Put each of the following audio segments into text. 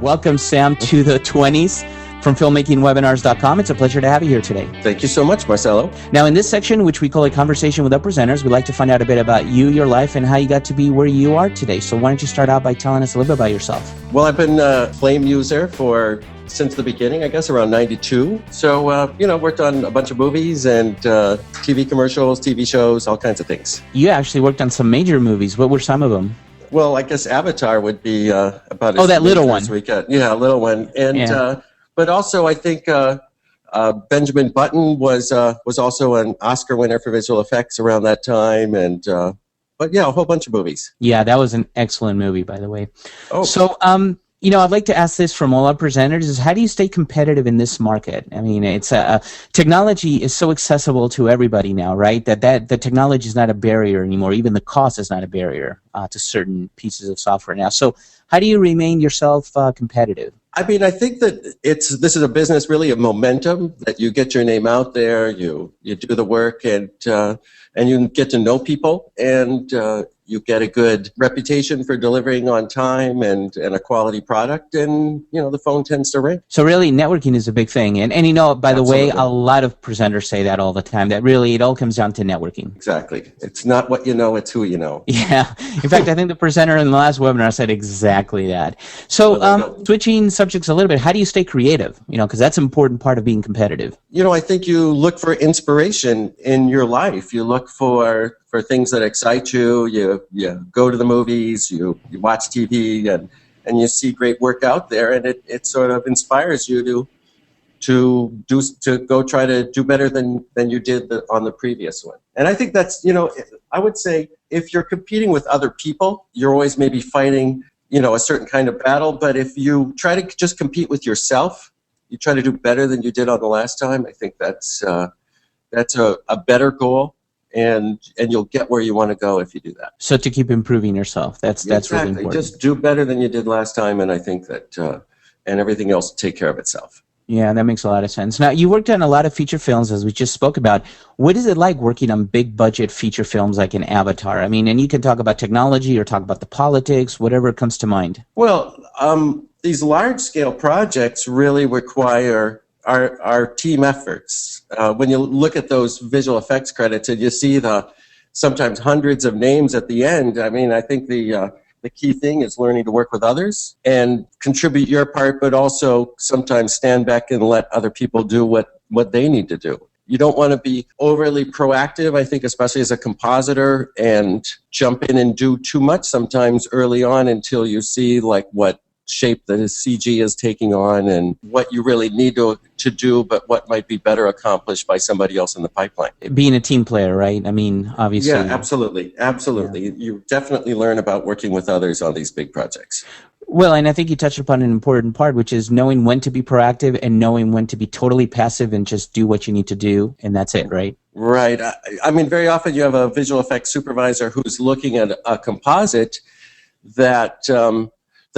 Welcome, Sam, to the 20s from filmmakingwebinars.com. It's a pleasure to have you here today. Thank you so much, Marcelo. Now, in this section, which we call a conversation with our presenters, we'd like to find out a bit about you, your life, and how you got to be where you are today. So why don't you start out by telling us a little bit about yourself? Well, I've been a Flame user since the beginning, I guess around 92. So, worked on a bunch of movies and TV commercials, TV shows, all kinds of things. You actually worked on some major movies. What were some of them? Well, I guess Avatar would be about as that little one. as we get. Yeah, a little one. And but also, I think Benjamin Button was also an Oscar winner for visual effects around that time, and but yeah, a whole bunch of movies. Yeah, that was an excellent movie, by the way. Oh, so I'd like to ask this from all our presenters: is how do you stay competitive in this market? I mean, it's technology is so accessible to everybody now, right? That the technology is not a barrier anymore. Even the cost is not a barrier to certain pieces of software now. So, how do you remain yourself competitive? I mean, I think that this is a business really of momentum, that you get your name out there, you do the work, and you get to know people, and you get a good reputation for delivering on time and a quality product, and the phone tends to ring. So really, networking is a big thing, and by the way, a lot of presenters say that all the time. That really it all comes down to networking. Exactly. It's not what you know; it's who you know. Yeah. In fact, I think the presenter in the last webinar said exactly that. So, switching subjects a little bit, how do you stay creative? Because that's an important part of being competitive. I think you look for inspiration in your life. You look for things that excite you. You go to the movies, you watch TV, and you see great work out there, and it sort of inspires you to go try to do better than you did on the previous one. And I think that's, I would say if you're competing with other people, you're always maybe fighting, a certain kind of battle. But if you try to just compete with yourself, you try to do better than you did on the last time, I think that's a better goal. And you'll get where you want to go if you do that. So to keep improving yourself, that's really important. Just do better than you did last time, and I think that and everything else will take care of itself. Yeah, that makes a lot of sense. Now, you worked on a lot of feature films, as we just spoke about. What is it like working on big budget feature films like an Avatar? I mean, and you can talk about technology or talk about the politics, whatever comes to mind. Well, these large scale projects really require our team efforts. When you look at those visual effects credits and you see the sometimes hundreds of names at the end, I mean, I think the key thing is learning to work with others and contribute your part, but also sometimes stand back and let other people do what they need to do. You don't want to be overly proactive, I think, especially as a compositor, and jump in and do too much sometimes early on until you see like what shape that his CG is taking on and what you really need to do, but what might be better accomplished by somebody else in the pipeline. Being a team player, right? I mean, obviously. Yeah, absolutely. Yeah. You definitely learn about working with others on these big projects. Well, and I think you touched upon an important part, which is knowing when to be proactive and knowing when to be totally passive and just do what you need to do, and that's it, right? Right. I mean, very often you have a visual effects supervisor who's looking at a composite that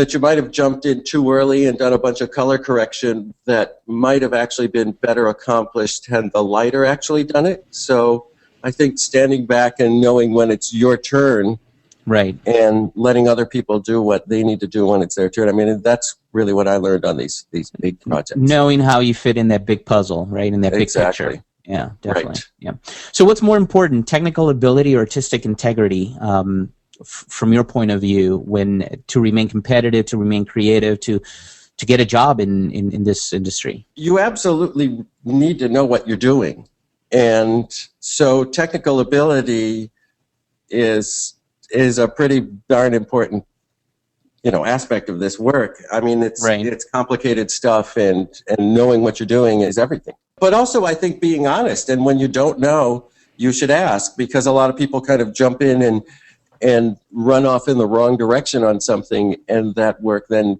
you might have jumped in too early and done a bunch of color correction that might have actually been better accomplished had the lighter actually done it. So I think standing back and knowing when it's your turn, right, and letting other people do what they need to do when it's their turn. I mean, that's really what I learned on these big projects. Knowing how you fit in that big puzzle, right, in that big picture. Yeah, definitely. Right. Yeah. So what's more important, technical ability or artistic integrity? From your point of view, when to remain competitive, to remain creative, to get a job in this industry? You absolutely need to know what you're doing. And so technical ability is a pretty darn important aspect of this work. I mean, it's complicated stuff, and knowing what you're doing is everything. But also, I think being honest, and when you don't know, you should ask, because a lot of people kind of jump in and run off in the wrong direction on something, and that work then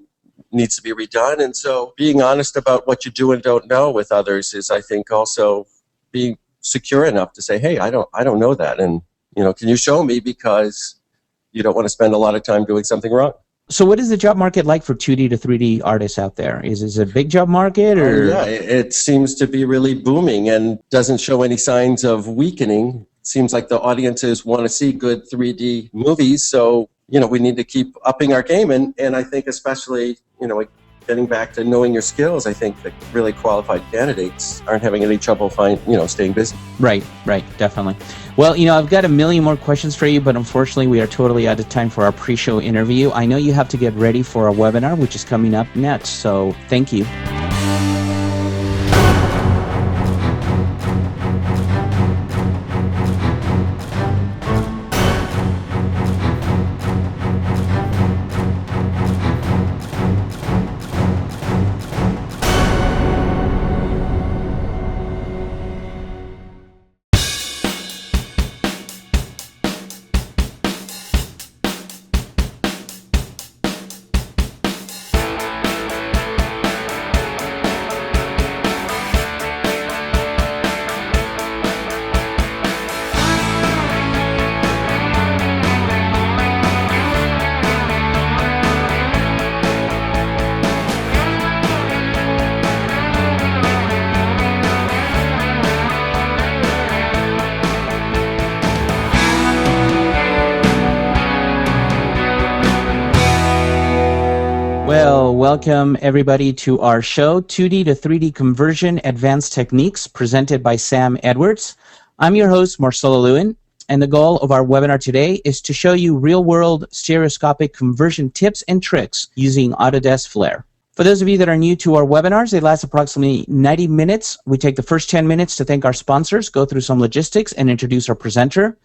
needs to be redone. And so being honest about what you do and don't know with others is, I think, also being secure enough to say, hey, I don't know that, and can you show me, because you don't want to spend a lot of time doing something wrong. So what is the job market like for 2D to 3D artists out there? Is it a big job market? Or? Yeah, it seems to be really booming and doesn't show any signs of weakening. It seems like the audiences want to see good 3D movies, so we need to keep upping our game. And I think especially, getting back to knowing your skills, I think that really qualified candidates aren't having any trouble staying busy. Right, definitely. Well, I've got a million more questions for you, but unfortunately we are totally out of time for our pre-show interview. I know you have to get ready for our webinar, which is coming up next, so thank you. Well, welcome everybody to our show, 2D to 3D Conversion Advanced Techniques, presented by Sam Edwards. I'm your host, Marcelo Lewin, and the goal of our webinar today is to show you real-world stereoscopic conversion tips and tricks using Autodesk Flare. For those of you that are new to our webinars, they last approximately 90 minutes. We take the first 10 minutes to thank our sponsors, go through some logistics, and introduce our presenter.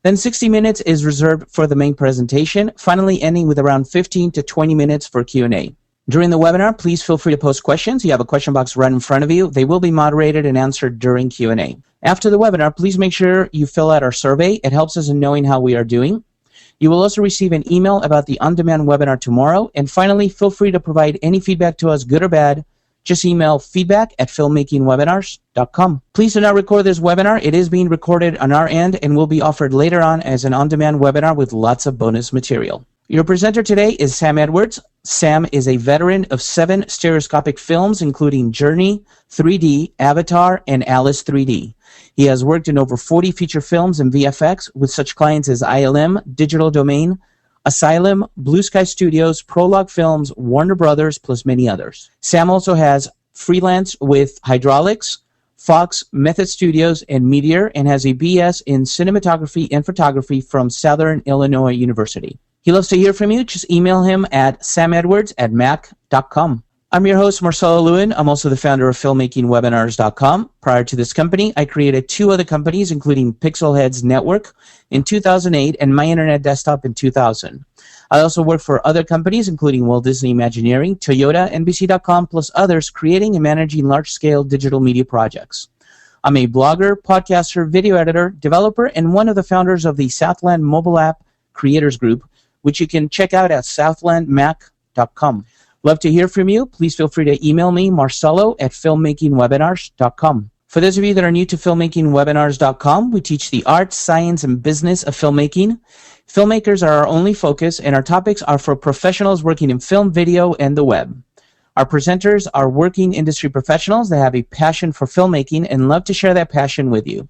Then 60 minutes is reserved for the main presentation, finally ending with around 15 to 20 minutes for Q&A. During the webinar, please feel free to post questions. You have a question box right in front of you. They will be moderated and answered during Q&A. After the webinar, please make sure you fill out our survey. It helps us in knowing how we are doing. You will also receive an email about the on-demand webinar tomorrow. And finally, feel free to provide any feedback to us, good or bad. Just email feedback@filmmakingwebinars.com. Please do not record this webinar. It is being recorded on our end and will be offered later on as an on-demand webinar with lots of bonus material. Your presenter today is Sam Edwards. Sam is a veteran of 7 stereoscopic films, including Journey, 3D, Avatar, and Alice 3D. He has worked in over 40 feature films and VFX with such clients as ILM, Digital Domain, Asylum, Blue Sky Studios, Prologue Films, Warner Brothers, plus many others. Sam also has freelance with Hydraulics, Fox, Method Studios, and Meteor, and has a BS in cinematography and photography from Southern Illinois University. He loves to hear from you. Just email him at samedwards@mac.com. I'm your host, Marcelo Lewin. I'm also the founder of filmmakingwebinars.com. Prior to this company, I created 2 other companies, including Pixelheads Network in 2008 and My Internet Desktop in 2000. I also work for other companies, including Walt Disney Imagineering, Toyota, NBC.com, plus others, creating and managing large-scale digital media projects. I'm a blogger, podcaster, video editor, developer, and one of the founders of the Southland mobile app creators group, which you can check out at southlandmac.com. Love to hear from you. Please feel free to email me, marcelo@filmmakingwebinars.com. For those of you that are new to filmmakingwebinars.com, we teach the art, science, and business of filmmaking. Filmmakers are our only focus, and our topics are for professionals working in film, video, and the web. Our presenters are working industry professionals that have a passion for filmmaking and love to share that passion with you.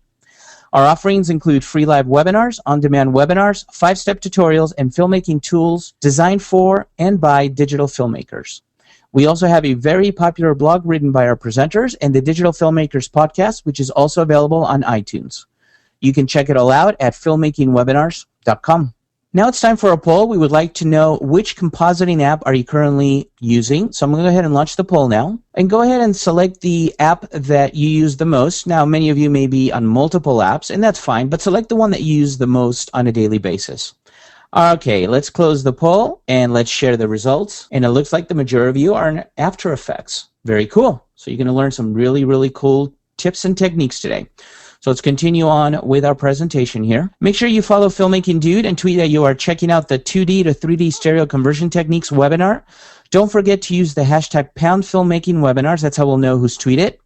Our offerings include free live webinars, on-demand webinars, 5-step tutorials, and filmmaking tools designed for and by digital filmmakers. We also have a very popular blog written by our presenters and the Digital Filmmakers podcast, which is also available on iTunes. You can check it all out at filmmakingwebinars.com. Now it's time for a poll. We would like to know which compositing app are you currently using. So I'm going to go ahead and launch the poll now. And go ahead and select the app that you use the most. Now, many of you may be on multiple apps, and that's fine, but select the one that you use the most on a daily basis. Okay, let's close the poll, and let's share the results. And it looks like the majority of you are in After Effects. Very cool. So you're going to learn some really, really cool tips and techniques today. So let's continue on with our presentation here. Make sure you follow Filmmaking Dude and tweet that you are checking out the 2D to 3D stereo conversion techniques webinar. Don't forget to use the hashtag #PoundFilmmakingWebinars. That's how we'll know who's tweeted.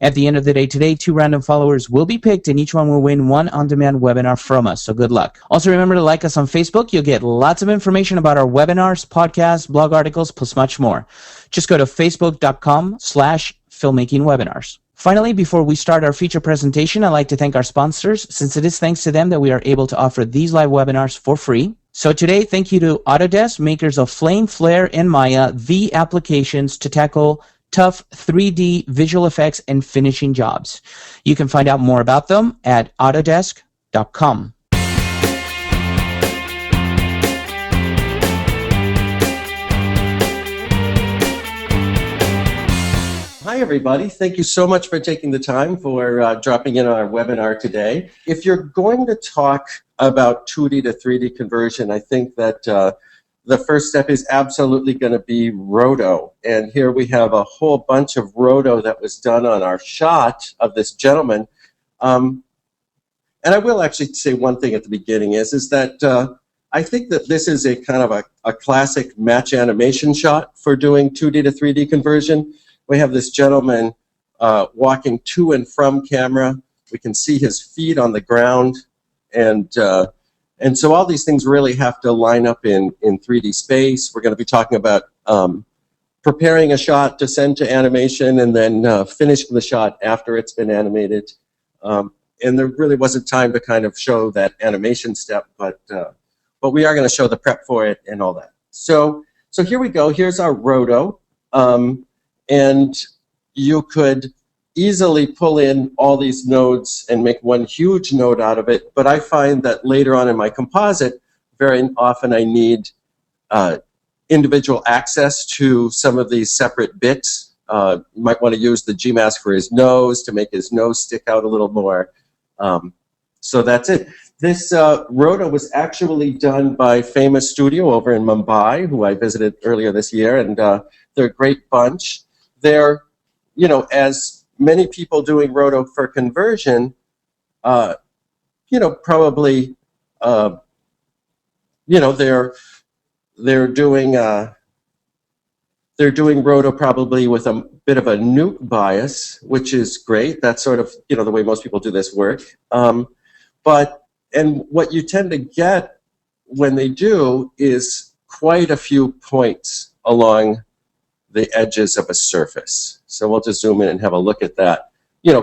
At the end of the day today, 2 random followers will be picked, and each one will win 1 on-demand webinar from us. So good luck. Also remember to like us on Facebook. You'll get lots of information about our webinars, podcasts, blog articles, plus much more. Just go to facebook.com/filmmakingwebinars. Finally, before we start our feature presentation, I'd like to thank our sponsors, since it is thanks to them that we are able to offer these live webinars for free. So today, thank you to Autodesk, makers of Flame, Flare, and Maya, the applications to tackle tough 3D visual effects and finishing jobs. You can find out more about them at autodesk.com. Hi, everybody. Thank you so much for taking the time for dropping in on our webinar today. If you're going to talk about 2D to 3D conversion, I think that the first step is absolutely going to be roto. And here we have a whole bunch of roto that was done on our shot of this gentleman. And I will actually say one thing at the beginning is that I think that this is a kind of a classic match animation shot for doing 2D to 3D conversion. We have this gentleman walking to and from camera. We can see his feet on the ground. And so all these things really have to line up in 3D space. We're going to be talking about preparing a shot to send to animation and then finishing the shot after it's been animated. And there really wasn't time to kind of show that animation step, but we are going to show the prep for it and all that. So here we go. Here's our roto. And you could easily pull in all these nodes and make one huge node out of it. But I find that later on in my composite, very often I need individual access to some of these separate bits. You might want to use the GMask for his nose to make his nose stick out a little more. So that's it. This roto was actually done by Famous Studio over in Mumbai, who I visited earlier this year, and they're a great bunch. They're, as many people doing roto for conversion, probably, they're doing roto probably with a bit of a nuke bias, which is great. That's sort of, the way most people do this work. And what you tend to get when they do is quite a few points along the edges of a surface. So we'll just zoom in and have a look at that.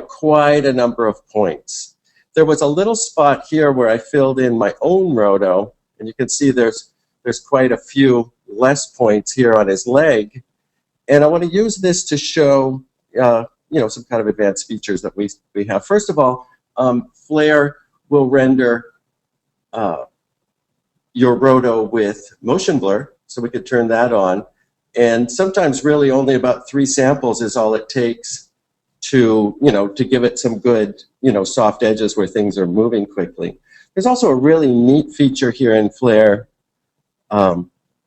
Quite a number of points. There was a little spot here where I filled in my own roto, and you can see there's quite a few less points here on his leg. And I want to use this to show, some kind of advanced features that we have. First of all, Flare will render your roto with motion blur, so we could turn that on. And sometimes really only about 3 samples is all it takes to give it some good, soft edges where things are moving quickly. There's also a really neat feature here in Flare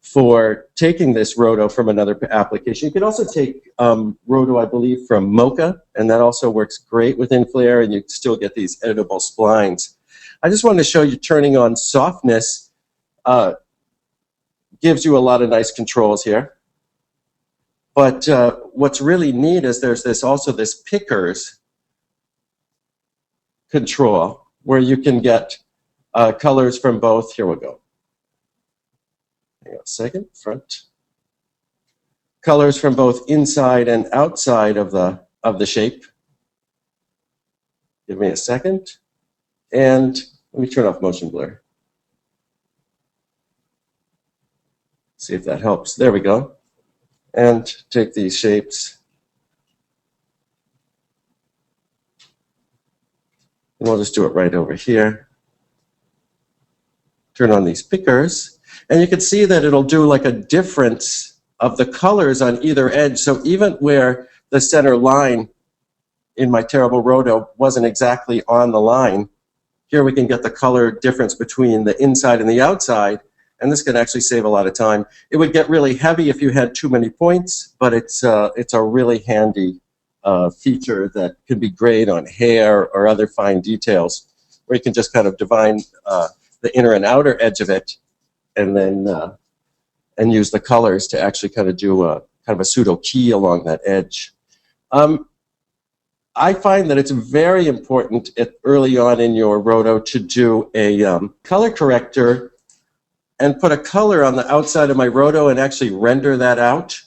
for taking this roto from another application. You can also take roto, I believe, from Mocha, and that also works great within Flare, and you still get these editable splines. I just wanted to show you turning on softness gives you a lot of nice controls here. But what's really neat is there's also this pickers control where you can get colors from both. Here we go. Hang on a second. Front. Colors from both inside and outside of the shape. Give me a second. And let me turn off motion blur. See if that helps. There we go. And take these shapes. And we'll just do it right over here. Turn on these pickers. And you can see that it'll do like a difference of the colors on either edge. So even where the center line in my terrible roto wasn't exactly on the line, here we can get the color difference between the inside and the outside. And this can actually save a lot of time. It would get really heavy if you had too many points, but it's a really handy feature that can be great on hair or other fine details, where you can just kind of divine the inner and outer edge of it, and then and use the colors to actually kind of do a kind of a pseudo key along that edge. I find that it's very important early on in your roto to do a color corrector and put a color on the outside of my roto and actually render that out,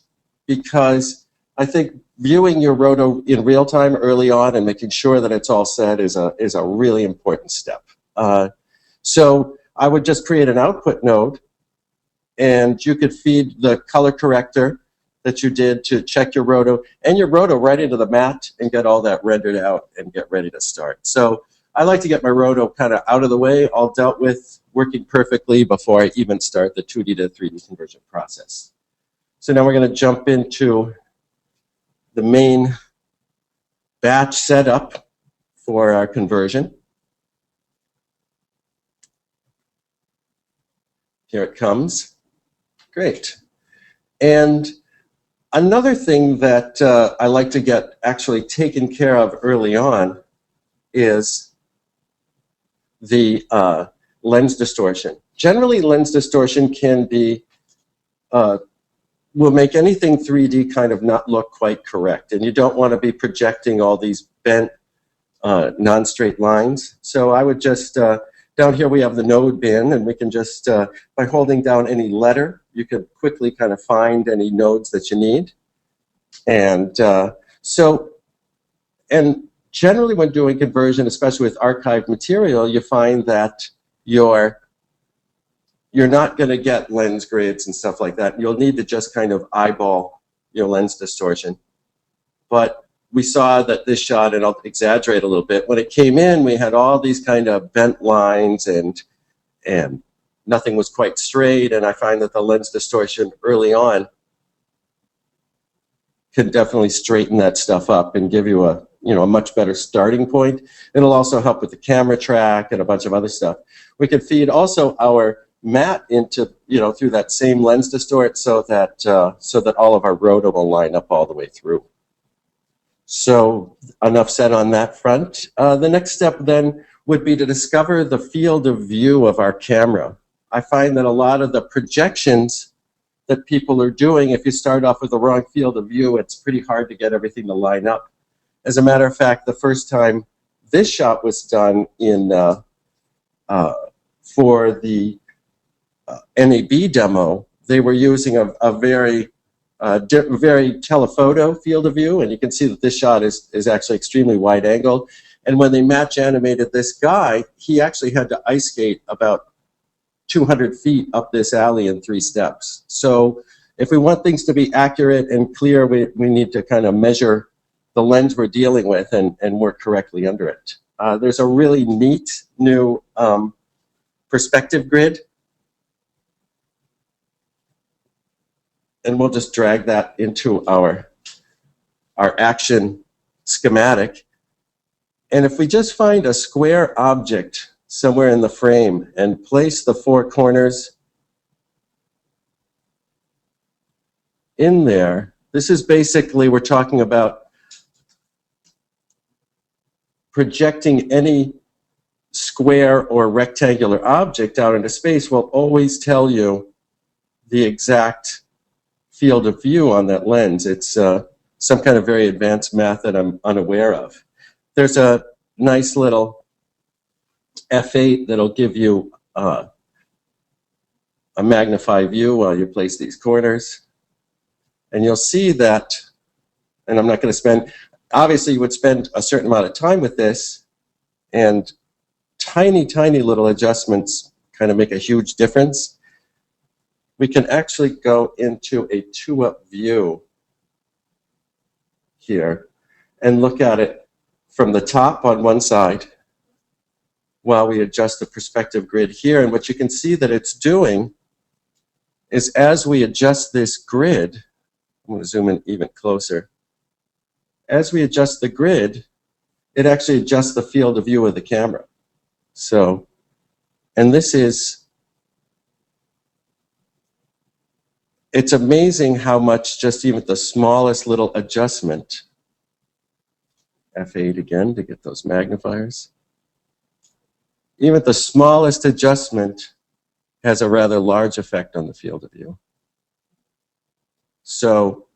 because I think viewing your roto in real time early on and making sure that it's all set is a really important step. So I would just create an output node, and you could feed the color corrector that you did to check your roto and your roto right into the mat and get all that rendered out and get ready to start. So I like to get my roto kind of out of the way, all dealt with, working perfectly before I even start the 2D to 3D conversion process. So now we're going to jump into the main batch setup for our conversion. Here it comes. Great. And another thing that I like to get actually taken care of early on is the lens distortion. Generally, lens distortion can be, will make anything 3D kind of not look quite correct. And you don't want to be projecting all these bent, non-straight lines. So I would just, down here we have the node bin, and we can just, by holding down any letter, you can quickly kind of find any nodes that you need. And and generally when doing conversion, especially with archived material, you find that you're not going to get lens grids and stuff like that. You'll need to just kind of eyeball your lens distortion. But we saw that this shot, and I'll exaggerate a little bit, when it came in, we had all these kind of bent lines and nothing was quite straight. And I find that the lens distortion early on can definitely straighten that stuff up and give you a much better starting point. It'll also help with the camera track and a bunch of other stuff. We can feed also our mat into, through that same lens distort so that all of our roto will line up all the way through. So enough said on that front. The next step then would be to discover the field of view of our camera. I find that a lot of the projections that people are doing, if you start off with the wrong field of view, it's pretty hard to get everything to line up. As a matter of fact, the first time this shot was done in for the NAB demo, they were using a very telephoto field of view, and you can see that this shot is actually extremely wide angled. And when they match animated this guy, he actually had to ice skate about 200 feet up this alley in 3 steps. So if we want things to be accurate and clear, we need to kind of measure the lens we're dealing with and work correctly under it. There's a really neat new perspective grid. And we'll just drag that into our action schematic. And if we just find a square object somewhere in the frame and place the 4 corners in there, this is basically, we're talking about projecting any square or rectangular object out into space will always tell you the exact field of view on that lens. It's some kind of very advanced math that I'm unaware of. There's a nice little F8 that'll give you a magnified view while you place these corners. And you'll see that, and I'm not going to spend, obviously you would spend a certain amount of time with this, and tiny, tiny little adjustments kind of make a huge difference. We can actually go into a 2-up view here and look at it from the top on one side while we adjust the perspective grid here. And what you can see that it's doing is as we adjust this grid, I'm going to zoom in even closer. As we adjust the grid, it actually adjusts the field of view of the camera. So, and this is, it's amazing how much just even the smallest little adjustment, F8 again to get those magnifiers, even the smallest adjustment has a rather large effect on the field of view. So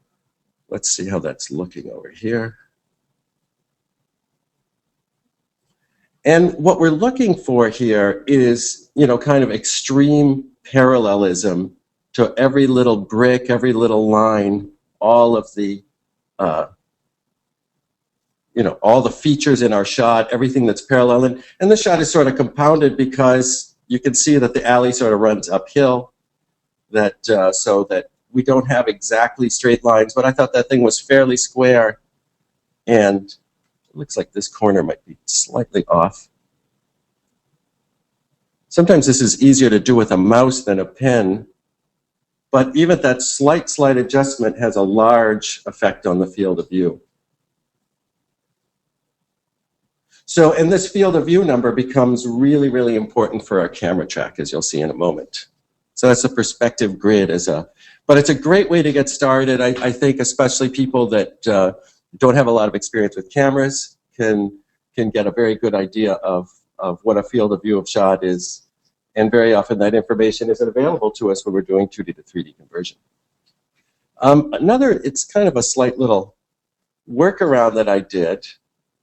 let's see how that's looking over here. And what we're looking for here is, kind of extreme parallelism to every little brick, every little line, all of the, all the features in our shot, everything that's parallel. And the shot is sort of compounded because you can see that the alley sort of runs uphill, so that we don't have exactly straight lines, but I thought that thing was fairly square, and it looks like this corner might be slightly off. Sometimes this is easier to do with a mouse than a pen, but even that slight adjustment has a large effect on the field of view. So, and this field of view number becomes really, really important for our camera track, as you'll see in a moment. So that's a perspective grid but it's a great way to get started. I think especially people that don't have a lot of experience with cameras can get a very good idea of what a field of view of shot is. And very often that information isn't available to us when we're doing 2D to 3D conversion. It's kind of a slight little workaround that I did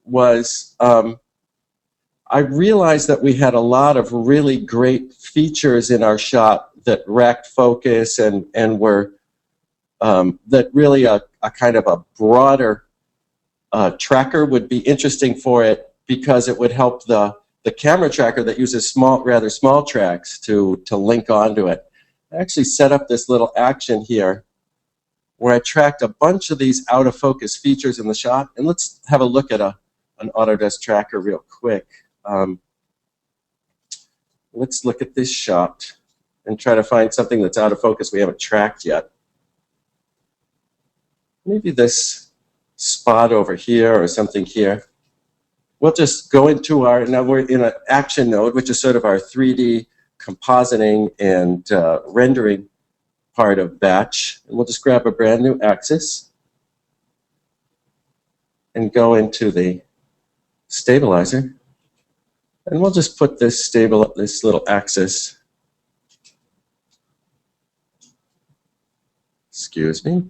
was I realized that we had a lot of really great features in our shot that racked focus and were that really a kind of a broader tracker would be interesting for it, because it would help the camera tracker that uses rather small tracks to link onto it. I actually set up this little action here where I tracked a bunch of these out of focus features in the shot. And let's have a look at an Autodesk tracker real quick. Let's look at this shot and try to find something that's out of focus we haven't tracked yet. Maybe this spot over here or something here. We'll just go into now we're in an action node, which is sort of our 3D compositing and rendering part of batch. And we'll just grab a brand new axis and go into the stabilizer. And we'll just put this little axis, excuse me,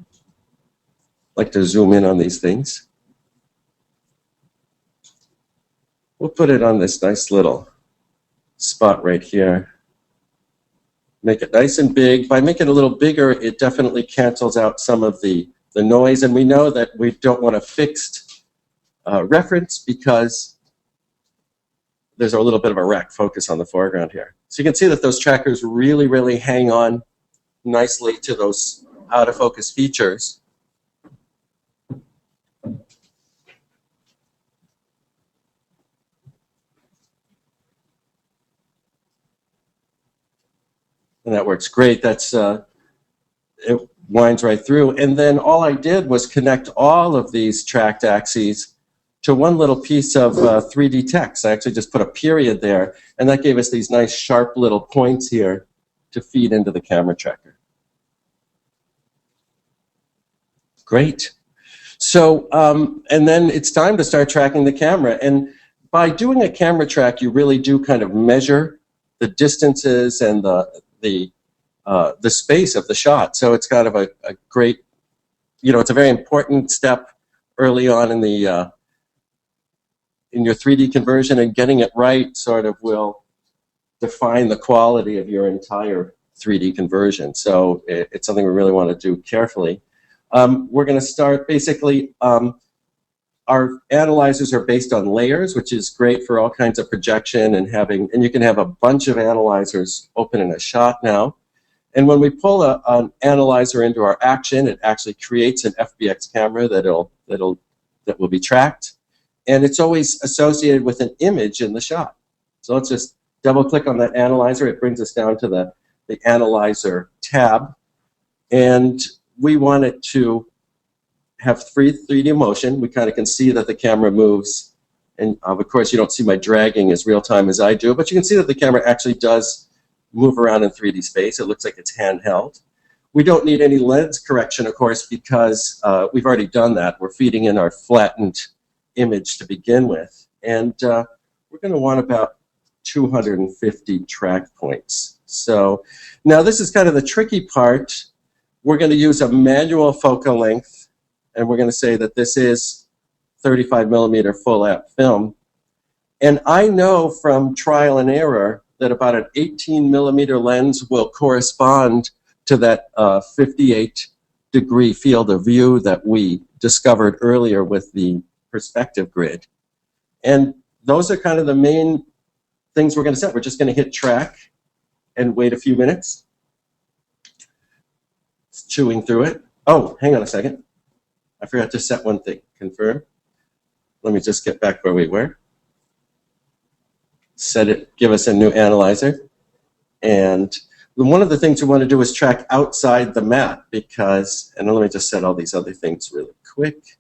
like to zoom in on these things. We'll put it on this nice little spot right here. Make it nice and big. By making it a little bigger, it definitely cancels out some of the noise. And we know that we don't want a fixed reference because there's a little bit of a rack focus on the foreground here. So you can see that those trackers really, really hang on nicely to those out of focus features. And that works great. It winds right through. And then all I did was connect all of these tracked axes to one little piece of 3D text. I actually just put a period there, and that gave us these nice sharp little points here to feed into the camera tracker. Great. So, and then it's time to start tracking the camera. And by doing a camera track, you really do kind of measure the distances and the space of the shot. So it's kind of a great, it's a very important step early on in the in your 3D conversion, and getting it right sort of will define the quality of your entire 3D conversion. So it's something we really want to do carefully. We're going to start basically, our analyzers are based on layers, which is great for all kinds of projection and you can have a bunch of analyzers open in a shot now. And when we pull an analyzer into our action, it actually creates an FBX camera that will be tracked. And it's always associated with an image in the shot. So let's just double click on that analyzer. It brings us down to the analyzer tab. And we want it to have 3D motion. We kind of can see that the camera moves. And of course, you don't see my dragging as real time as I do, but you can see that the camera actually does move around in 3D space. It looks like it's handheld. We don't need any lens correction, of course, because we've already done that. We're feeding in our flattened image to begin with. And we're going to want about 250 track points. So now this is kind of the tricky part. We're going to use a manual focal length, and we're going to say that this is 35 millimeter full app film. And I know from trial and error that about an 18 millimeter lens will correspond to that 58-degree field of view that we discovered earlier with the perspective grid. And those are kind of the main things we're going to set. We're just going to hit track and wait a few minutes. It's chewing through it. Oh, hang on a second. I forgot to set one thing. Confirm. Let me just get back where we were. Set it, give us a new analyzer. And one of the things we want to do is track outside the map because, and let me just set all these other things really quick.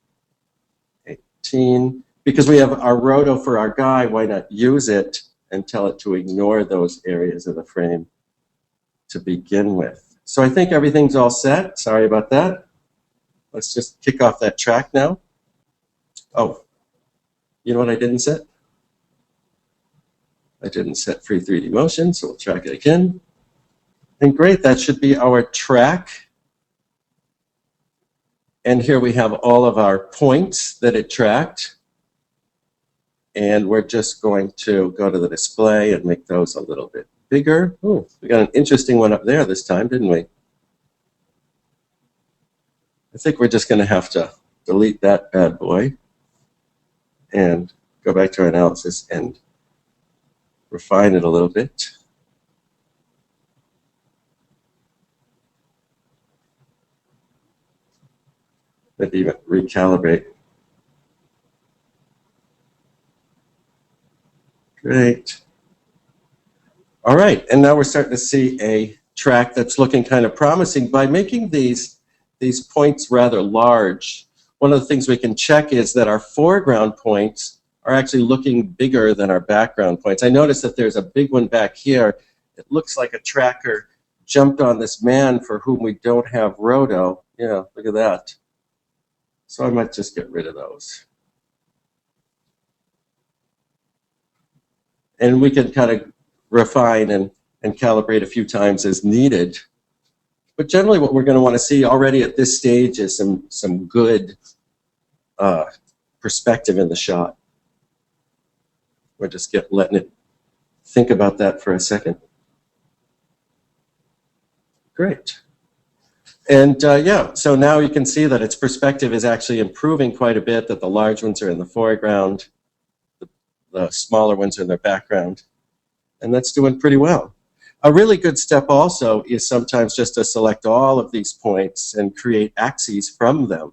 18. Because we have our roto for our guy, why not use it and tell it to ignore those areas of the frame to begin with. So I think everything's all set. Sorry about that. Let's just kick off that track now. Oh, you know what I didn't set? I didn't set free 3D motion, so we'll track it again. And great, that should be our track. And here we have all of our points that it tracked. And we're just going to go to the display and make those a little bit bigger. Oh, we got an interesting one up there this time, didn't we? I think we're just going to have to delete that bad boy and go back to our analysis and refine it a little bit. Maybe even recalibrate. Great. All right, and now we're starting to see a track that's looking kind of promising. By making these points rather large, one of the things we can check is that our foreground points are actually looking bigger than our background points. I noticed that there's a big one back here. It looks like a tracker jumped on this man for whom we don't have roto. Yeah, look at that. So I might just get rid of those. And we can kind of refine and calibrate a few times as needed. But generally what we're going to want to see already at this stage is some good perspective in the shot. We're just letting it think about that for a second. Great. And yeah, so now you can see that its perspective is actually improving quite a bit, that the large ones are in the foreground, the smaller ones are in their background, and that's doing pretty well. A really good step also is sometimes just to select all of these points and create axes from them,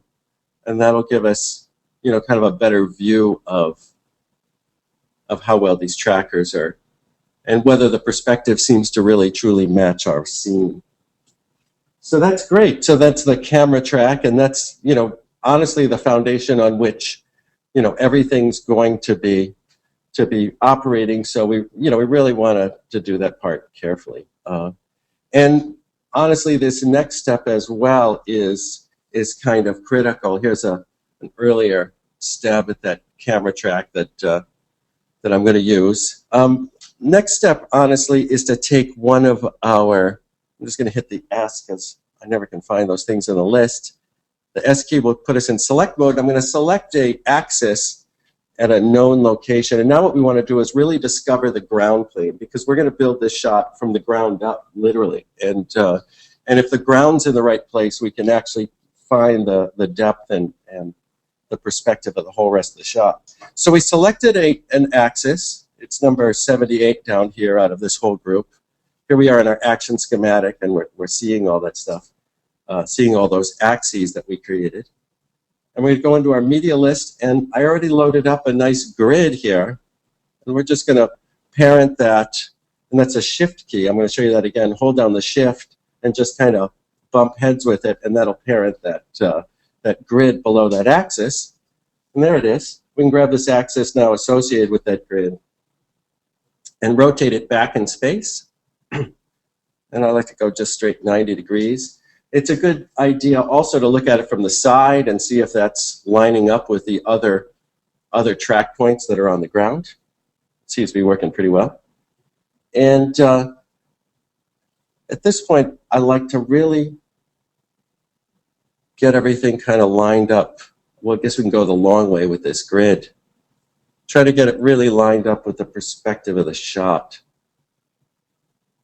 and that'll give us, you know, kind of a better view of how well these trackers are and whether the perspective seems to really truly match our scene. So that's great. So that's the camera track, and that's, you know, honestly the foundation on which, you know, everything's going to be operating. So we really want to do that part carefully. And honestly, this next step as well is kind of critical. Here's an earlier stab at that camera track that I'm going to use. Next step, honestly, is to take one of our, I'm just going to hit the S because I never can find those things in the list. The S key will put us in select mode. I'm going to select a axis at a known location. And now what we want to do is really discover the ground plane, because we're going to build this shot from the ground up, literally. And if the ground's in the right place, we can actually find the depth and the perspective of the whole rest of the shot. So we selected an axis. It's number 78 down here out of this whole group. Here we are in our action schematic, and we're seeing all that stuff, seeing all those axes that we created. And we go into our media list, and I already loaded up a nice grid here, and we're just going to parent that, and that's a shift key. I'm going to show you that again. Hold down the shift and just kind of bump heads with it, and that'll parent that grid below that axis. And there it is. We can grab this axis now associated with that grid and rotate it back in space. And I like to go just straight 90 degrees. It's a good idea also to look at it from the side and see if that's lining up with the other track points that are on the ground. It seems to be working pretty well. And at this point, I like to really get everything kind of lined up. Well, I guess we can go the long way with this grid. Try to get it really lined up with the perspective of the shot.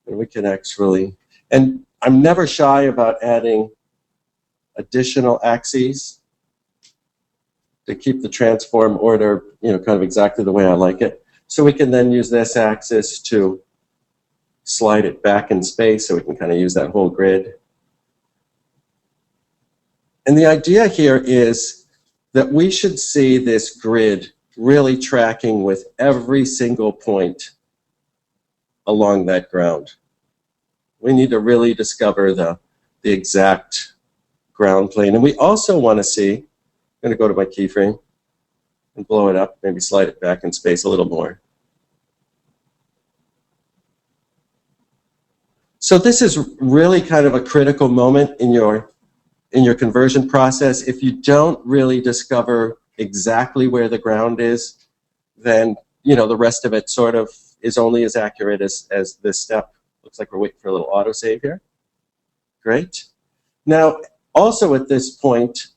And we can actually, and I'm never shy about adding additional axes to keep the transform order, you know, kind of exactly the way I like it. So we can then use this axis to slide it back in space so we can kind of use that whole grid. And the idea here is that we should see this grid really tracking with every single point along that ground. We need to really discover the exact ground plane. And we also want to see, I'm going to go to my keyframe and blow it up, maybe slide it back in space a little more. So this is really kind of a critical moment in your conversion process. If you don't really discover exactly where the ground is, then the rest of it sort of is only as accurate as this step. Looks like we're waiting for a little autosave here. Great. Now, also at this point,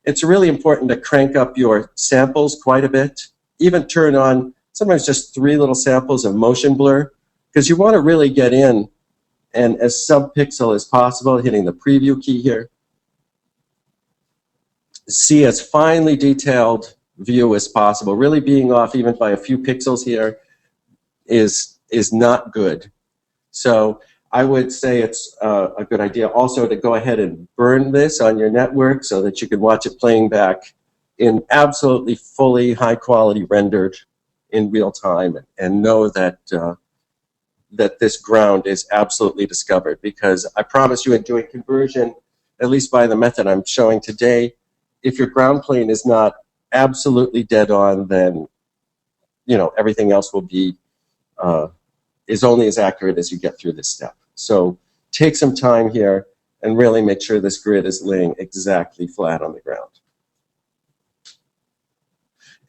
it's really important to crank up your samples quite a bit. Even turn on sometimes just 3 little samples of motion blur, because you want to really get in and as sub-pixel as possible, hitting the preview key here. See as finely detailed view as possible. Really being off even by a few pixels here is not good. So I would say it's a good idea also to go ahead and burn this on your network so that you can watch it playing back in absolutely fully high quality rendered in real time and know that that this ground is absolutely discovered. Because I promise you in doing conversion, at least by the method I'm showing today, if your ground plane is not absolutely dead on, then everything else will be is only as accurate as you get through this step. So take some time here and really make sure this grid is laying exactly flat on the ground.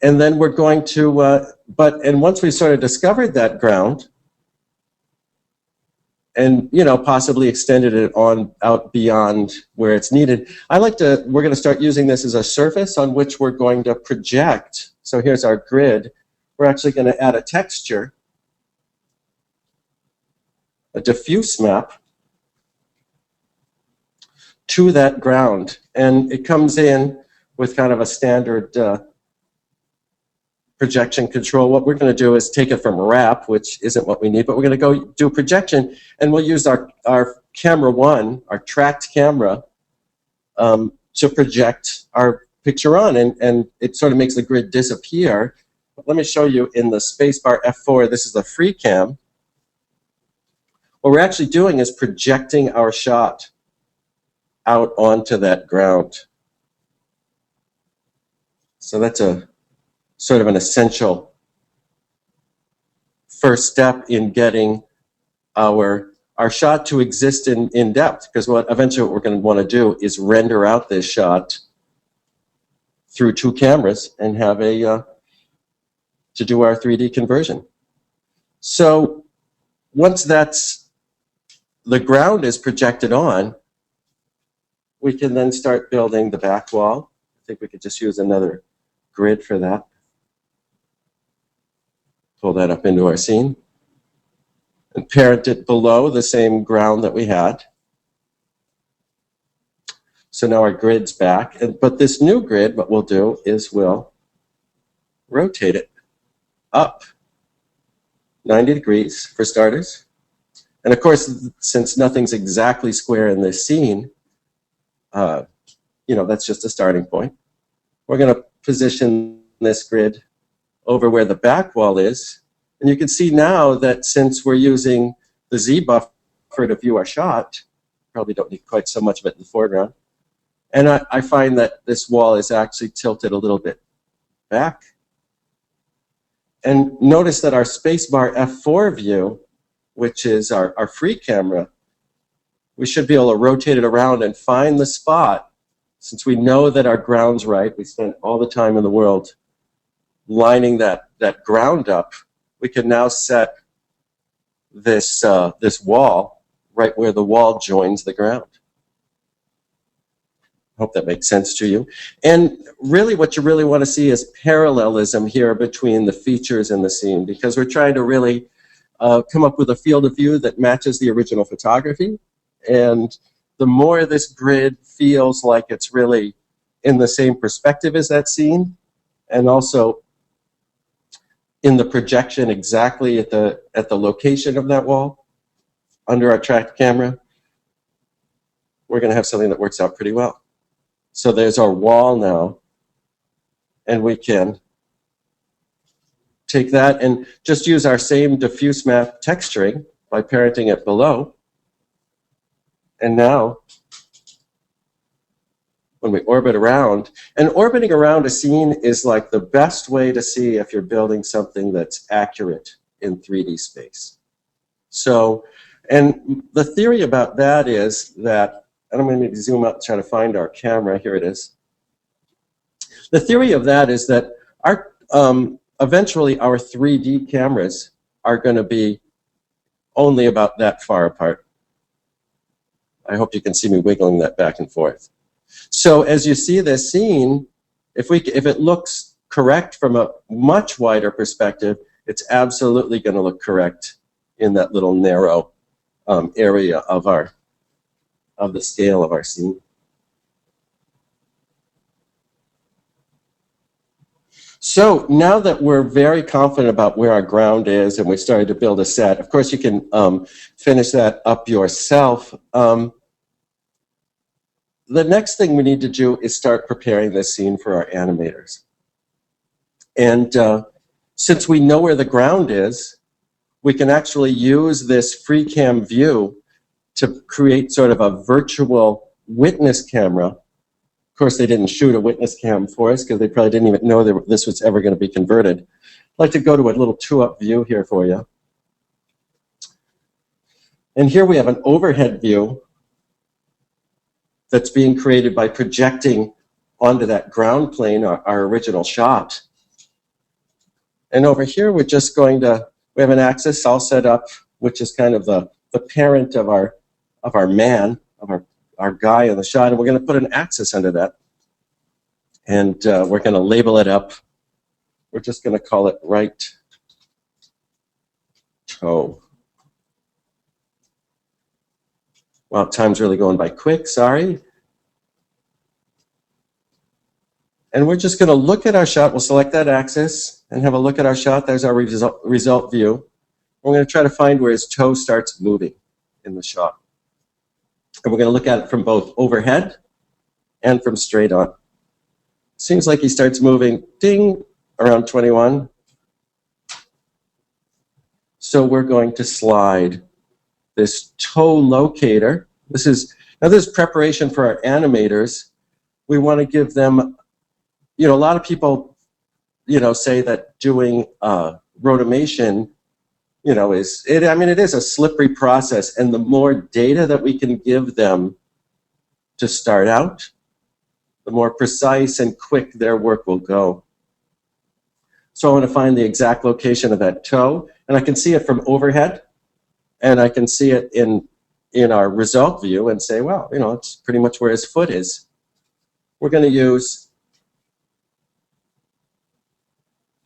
And then we're going to, and once we've sort of discovered that ground, and possibly extended it on out beyond where it's needed, we're going to start using this as a surface on which we're going to project. So here's our grid. We're actually going to add a texture, a diffuse map, to that ground. And it comes in with kind of a standard projection control. What we're going to do is take it from wrap, which isn't what we need, but we're going to go do projection, and we'll use our camera 1, our tracked camera, to project our picture on, and it sort of makes the grid disappear. But let me show you in the spacebar F4, this is the free cam. What we're actually doing is projecting our shot out onto that ground. So that's a sort of an essential first step in getting our shot to exist in depth, because eventually what we're going to want to do is render out this shot through 2 cameras and have to do our 3D conversion. So once the ground is projected on, we can then start building the back wall. I think we could just use another grid for that. Pull that up into our scene and parent it below the same ground that we had. So now our grid's back. But this new grid, what we'll do is we'll rotate it up 90 degrees for starters. And of course, since nothing's exactly square in this scene, that's just a starting point. We're going to position this grid over where the back wall is. And you can see now that since we're using the Z buffer to view our shot, probably don't need quite so much of it in the foreground. And I find that this wall is actually tilted a little bit back. And notice that our spacebar F4 view, which is our free camera, we should be able to rotate it around and find the spot. Since we know that our ground's right, we spent all the time in the world lining that ground up, we can now set this wall right where the wall joins the ground. I hope that makes sense to you. And really what you really want to see is parallelism here between the features in the scene, because we're trying to really come up with a field of view that matches the original photography. And the more this grid feels like it's really in the same perspective as that scene, and also in the projection exactly at the location of that wall under our tracked camera, we're going to have something that works out pretty well. So there's our wall now, and we can take that and just use our same diffuse map texturing by parenting it below. And now, when we orbit around, and orbiting around a scene is like the best way to see if you're building something that's accurate in 3D space. So, and the theory about that is that, and I'm going to zoom out and try to find our camera. Here it is. The theory of that is that our eventually our 3D cameras are going to be only about that far apart. I hope you can see me wiggling that back and forth. So as you see this scene, if it looks correct from a much wider perspective, it's absolutely going to look correct in that little narrow area of the scale of our scene. So now that we're very confident about where our ground is and we started to build a set, of course you can finish that up yourself. The next thing we need to do is start preparing this scene for our animators. And since we know where the ground is, we can actually use this free cam view to create sort of a virtual witness camera. Of course, they didn't shoot a witness cam for us because they probably didn't even know that this was ever going to be converted. I'd like to go to a little 2-up view here for you. And here we have an overhead view that's being created by projecting onto that ground plane our original shot. And over here, we're just going to, we have an axis all set up, which is kind of the parent of our man, of our guy in the shot, and we're going to put an axis under that. And we're going to label it up. We're just going to call it right toe. Well, time's really going by quick, sorry. And we're just going to look at our shot. We'll select that axis and have a look at our shot. There's our result view. We're going to try to find where his toe starts moving in the shot. And we're going to look at it from both overhead and from straight on. Seems like he starts moving, ding, around 21. So we're going to slide this toe locator. This is preparation for our animators. We want to give them, a lot of people, say that doing rotomation, it is a slippery process, and the more data that we can give them to start out, the more precise and quick their work will go. So I want to find the exact location of that toe, and I can see it from overhead, and I can see it in our result view and say, well, it's pretty much where his foot is. We're going to use,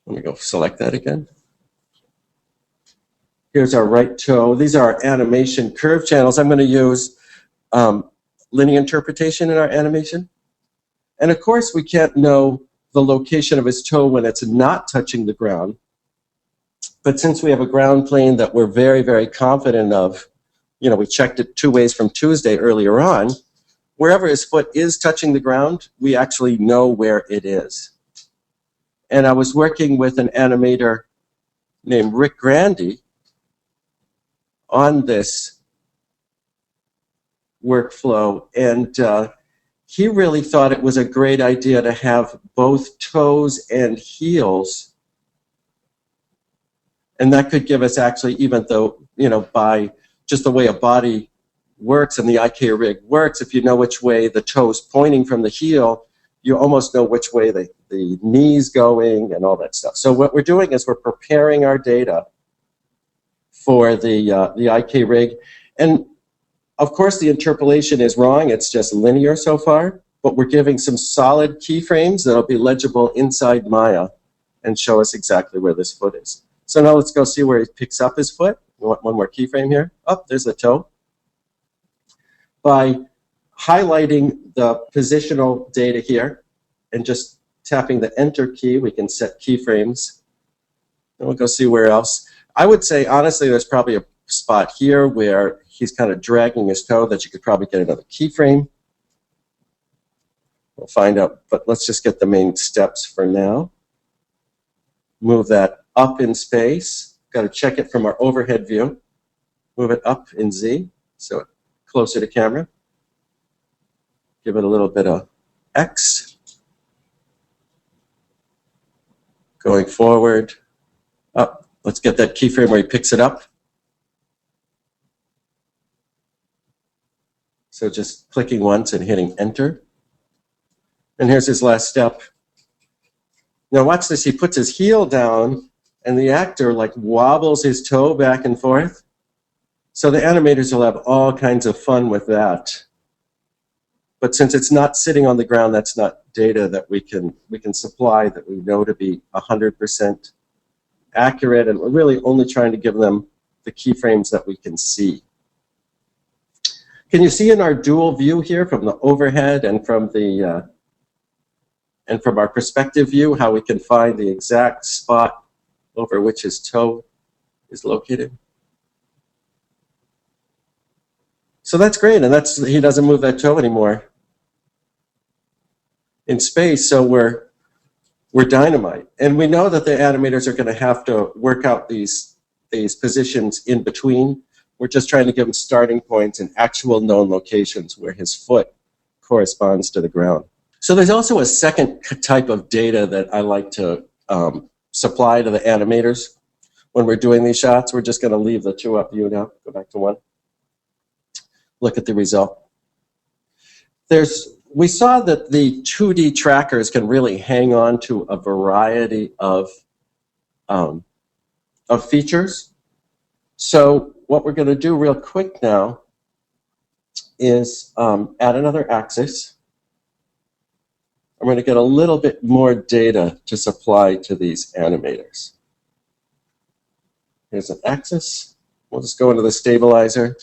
let me go select that again. Here's our right toe. These are our animation curve channels. I'm going to use linear interpretation in our animation. And of course, we can't know the location of his toe when it's not touching the ground. But since we have a ground plane that we're very, very confident of, we checked it 2 ways from Tuesday earlier on, wherever his foot is touching the ground, we actually know where it is. And I was working with an animator named Rick Grandy on this workflow, and he really thought it was a great idea to have both toes and heels, and that could give us actually, even though, by just the way a body works and the IK rig works, if you know which way the toe's pointing from the heel, you almost know which way the knee's going and all that stuff. So what we're doing is we're preparing our data for the IK rig. And of course the interpolation is wrong, it's just linear so far, but we're giving some solid keyframes that'll be legible inside Maya and show us exactly where this foot is. So now let's go see where he picks up his foot. We want one more keyframe here. Oh, there's the toe. By highlighting the positional data here and just tapping the enter key, we can set keyframes And we'll go see where else. I would say, honestly, there's probably a spot here where he's kind of dragging his toe that you could probably get another keyframe. We'll find out, but let's just get the main steps for now. Move that up in space. Got to check it from our overhead view. Move it up in Z, so closer to camera. Give it a little bit of X. Going forward, up. Let's get that keyframe where he picks it up. So just clicking once and hitting enter. And here's his last step. Now watch this, he puts his heel down and the actor like wobbles his toe back and forth. So the animators will have all kinds of fun with that. But since it's not sitting on the ground, that's not data that we can supply that we know to be 100% accurate, and we're really only trying to give them the keyframes that we can see. Can you see in our dual view here from the overhead and from the and from our perspective view how we can find the exact spot over which his toe is located? So that's great, and he doesn't move that toe anymore in space, so we're dynamite. And we know that the animators are going to have to work out these positions in between. We're just trying to give them starting points and actual known locations where his foot corresponds to the ground. So there's also a second type of data that I like to supply to the animators when we're doing these shots. We're just going to leave the two up view now. Go back to one. Look at the result. We saw that the 2D trackers can really hang on to a variety of features. So what we're going to do real quick now is add another axis. I'm going to get a little bit more data to supply to these animators. Here's an axis. We'll just go into the stabilizer.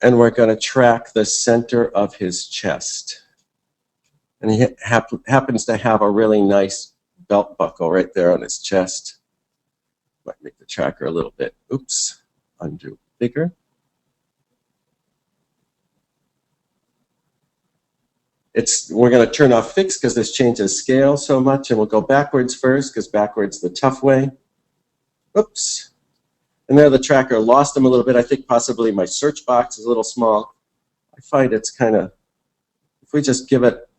And we're going to track the center of his chest. And he happens to have a really nice belt buckle right there on his chest. Might make the tracker a little bit, oops, undo bigger. We're going to turn off fix because this changes scale so much, and we'll go backwards first because backwards the tough way. Oops. And there the tracker lost them a little bit. I think possibly my search box is a little small. I find it's kind of, if we just give it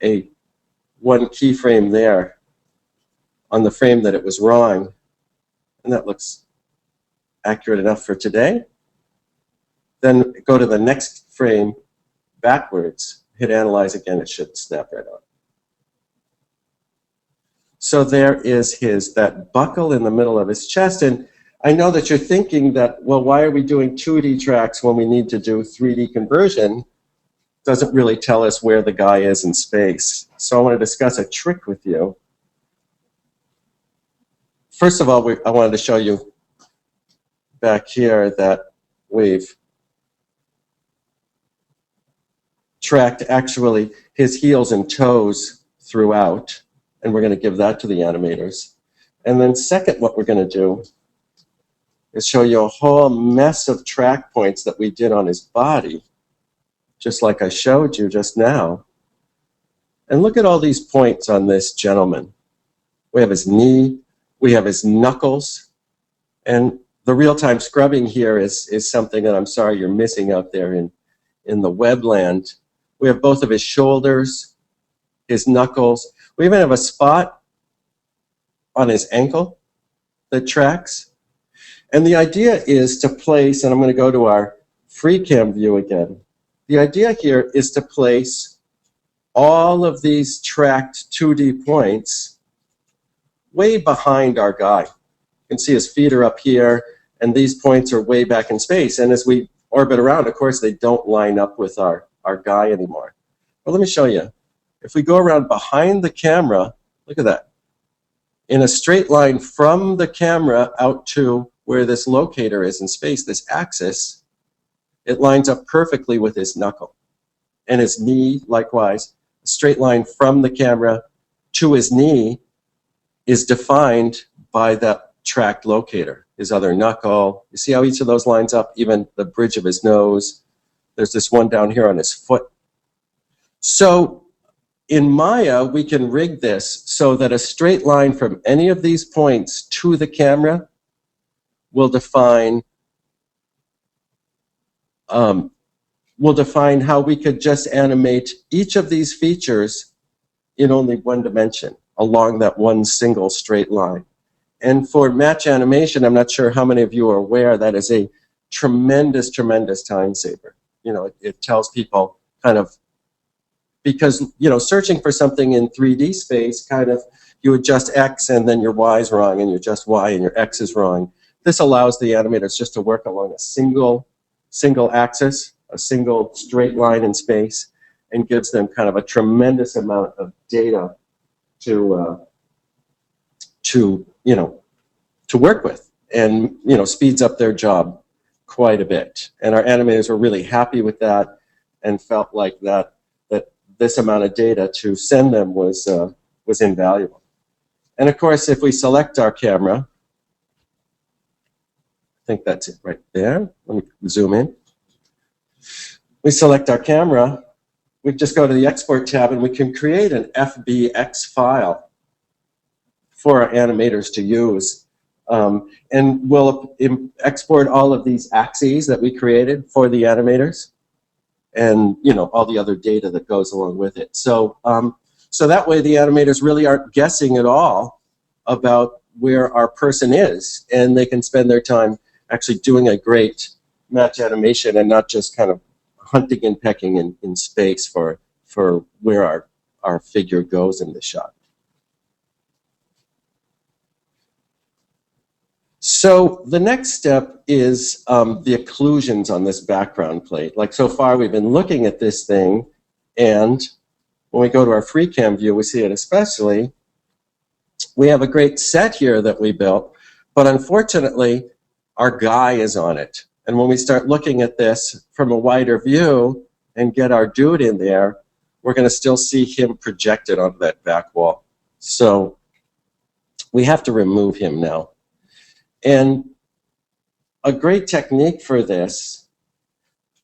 one keyframe there on the frame that it was wrong, and that looks accurate enough for today, then go to the next frame backwards, hit analyze again, it should snap right on. So there is that buckle in the middle of his chest, and I know that you're thinking that, well, why are we doing 2D tracks when we need to do 3D conversion? Doesn't really tell us where the guy is in space. So I want to discuss a trick with you. First of all, I wanted to show you back here that we've tracked actually his heels and toes throughout, and we're going to give that to the animators. And then second, what we're going to do is show you a whole mess of track points that we did on his body, just like I showed you just now. And look at all these points on this gentleman. We have his knee, we have his knuckles, and the real-time scrubbing here is something that I'm sorry you're missing out there in the webland. We have both of his shoulders, his knuckles. We even have a spot on his ankle that tracks. And the idea is to place, and I'm going to go to our FreeCam view again. The idea here is to place all of these tracked 2D points way behind our guy. You can see his feet are up here, and these points are way back in space. And as we orbit around, of course, they don't line up with our guy anymore. Well, let me show you. If we go around behind the camera, look at that. In a straight line from the camera out to where this locator is in space, this axis, it lines up perfectly with his knuckle. And his knee, likewise, a straight line from the camera to his knee is defined by that tracked locator, his other knuckle. You see how each of those lines up, even the bridge of his nose. There's this one down here on his foot. So in Maya, we can rig this so that a straight line from any of these points to the camera will define how we could just animate each of these features in only one dimension along that one single straight line. And for match animation, I'm not sure how many of you are aware, that is a tremendous, tremendous time saver. You know, it tells people kind of, because, you know, searching for something in 3D space, kind of, you adjust X and then your Y is wrong, and you adjust Y and your X is wrong. This allows the animators just to work along a single axis, a single straight line in space, and gives them kind of a tremendous amount of data to work with, and, you know, speeds up their job quite a bit. And our animators were really happy with that and felt like that this amount of data to send them was invaluable. And of course, if we select our camera, I think that's it right there. Let me zoom in. We select our camera, we just go to the Export tab, and we can create an FBX file for our animators to use. And we'll export all of these axes that we created for the animators, and, you know, all the other data that goes along with it. So, so that way the animators really aren't guessing at all about where our person is, and they can spend their time actually doing a great match animation and not just kind of hunting and pecking in space for where our figure goes in the shot. So the next step is the occlusions on this background plate. Like, so far we've been looking at this thing, and when we go to our FreeCam view, we see it especially. We have a great set here that we built, but unfortunately our guy is on it. And when we start looking at this from a wider view and get our dude in there, we're going to still see him projected onto that back wall. So we have to remove him now. And a great technique for this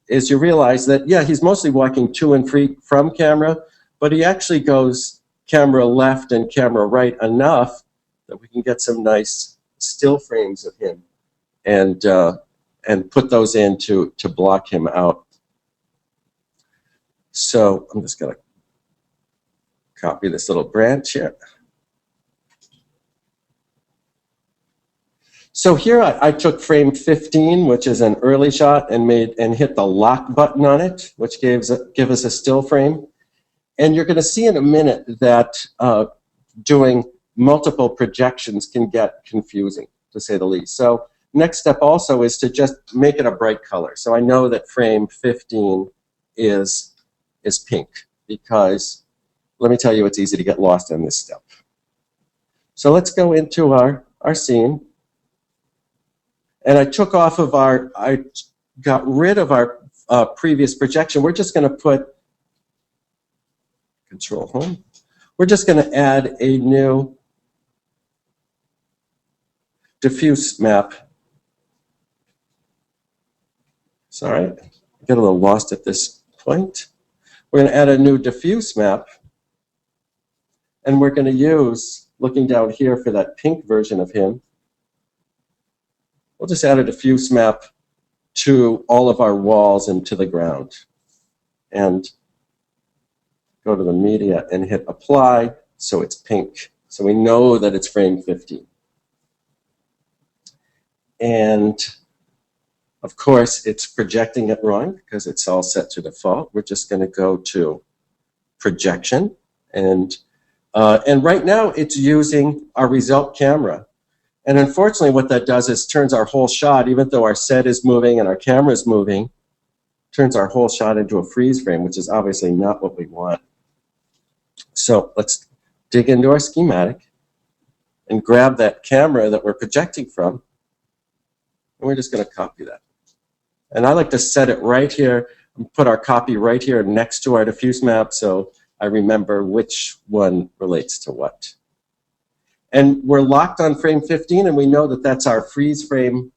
is, you realize that, yeah, he's mostly walking to and from camera, but he actually goes camera left and camera right enough that we can get some nice still frames of him and put those in to block him out. So I'm just going to copy this little branch here. So here I took frame 15, which is an early shot, and hit the lock button on it, which gives us a still frame. And you're going to see in a minute that doing multiple projections can get confusing, to say the least. So next step also is to just make it a bright color. So I know that frame 15 is pink, because let me tell you, it's easy to get lost on this step. So let's go into our scene. And I got rid of our previous projection. We're just going to put, Control Home. We're just going to add a new diffuse map. Sorry, I get a little lost at this point. We're going to add a new diffuse map, and we're going to use, looking down here for that pink version of him, we'll just add a diffuse map to all of our walls and to the ground. And go to the media and hit apply, so it's pink. So we know that it's frame 15. And of course, it's projecting it wrong because it's all set to default. We're just going to go to projection. And right now, it's using our result camera. And unfortunately, what that does is turns our whole shot, even though our set is moving and our camera is moving, turns our whole shot into a freeze frame, which is obviously not what we want. So let's dig into our schematic and grab that camera that we're projecting from, and we're just going to copy that. And I like to set it right here and put our copy right here next to our diffuse map, so I remember which one relates to what. And we're locked on frame 15, and we know that that's our freeze frame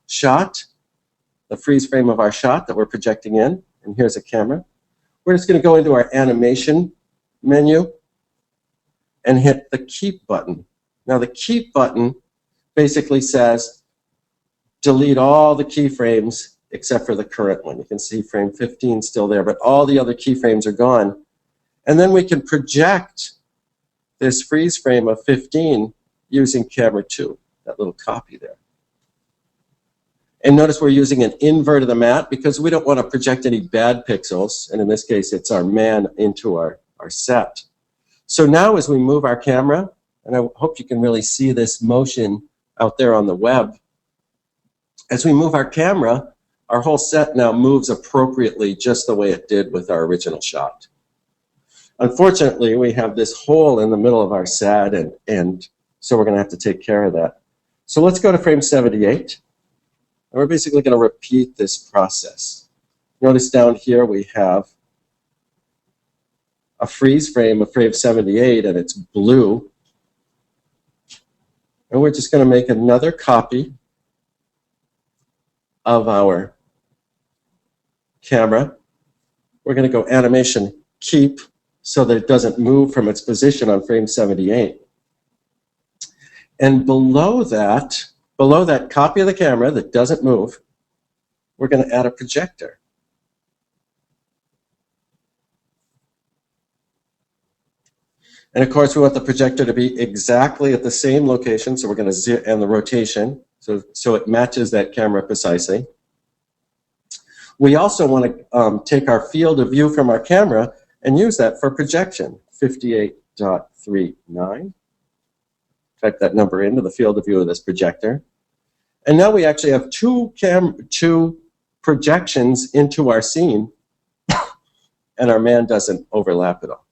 shot, the freeze frame of our shot that we're projecting in. And here's a camera. We're just going to go into our animation menu and hit the keep button. Now the keep button basically says delete all the keyframes except for the current one. You can see frame 15 still there, but all the other keyframes are gone. And then we can project this freeze frame of 15 using camera 2, that little copy there. And notice we're using an invert of the map because we don't want to project any bad pixels, and in this case it's our man into our set. So now as we move our camera, and I hope you can really see this motion out there on the web, as we move our camera, our whole set now moves appropriately just the way it did with our original shot. Unfortunately, we have this hole in the middle of our set, and so we're going to have to take care of that. So let's go to frame 78. And we're basically going to repeat this process. Notice down here we have a freeze frame of frame 78, and it's blue. And we're just going to make another copy of our camera. We're going to go animation keep so that it doesn't move from its position on frame 78. And below that copy of the camera that doesn't move, we're going to add a projector. And of course, we want the projector to be exactly at the same location, so we're going to and the rotation, so it matches that camera precisely. We also want to take our field of view from our camera and use that for projection, 58.39. Type that number into the field of view of this projector. And now we actually have two projections into our scene, and our man doesn't overlap at all.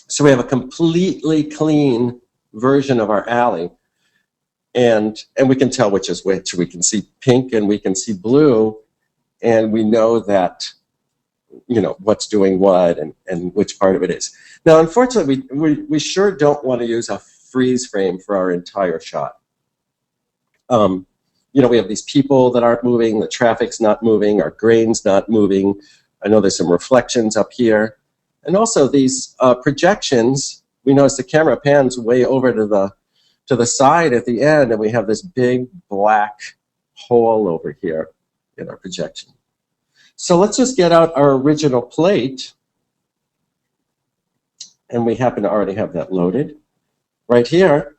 So we have a completely clean version of our alley, and we can tell which is which. We can see pink and we can see blue, and we know that, you know, what's doing what and which part of it is. Now, unfortunately, we sure don't want to use a freeze frame for our entire shot. You know, we have these people that aren't moving, the traffic's not moving, our grain's not moving. I know there's some reflections up here. And also these projections, we notice the camera pans way over to the side at the end, and we have this big black hole over here in our projection. So let's just get out our original plate, and we happen to already have that loaded right here.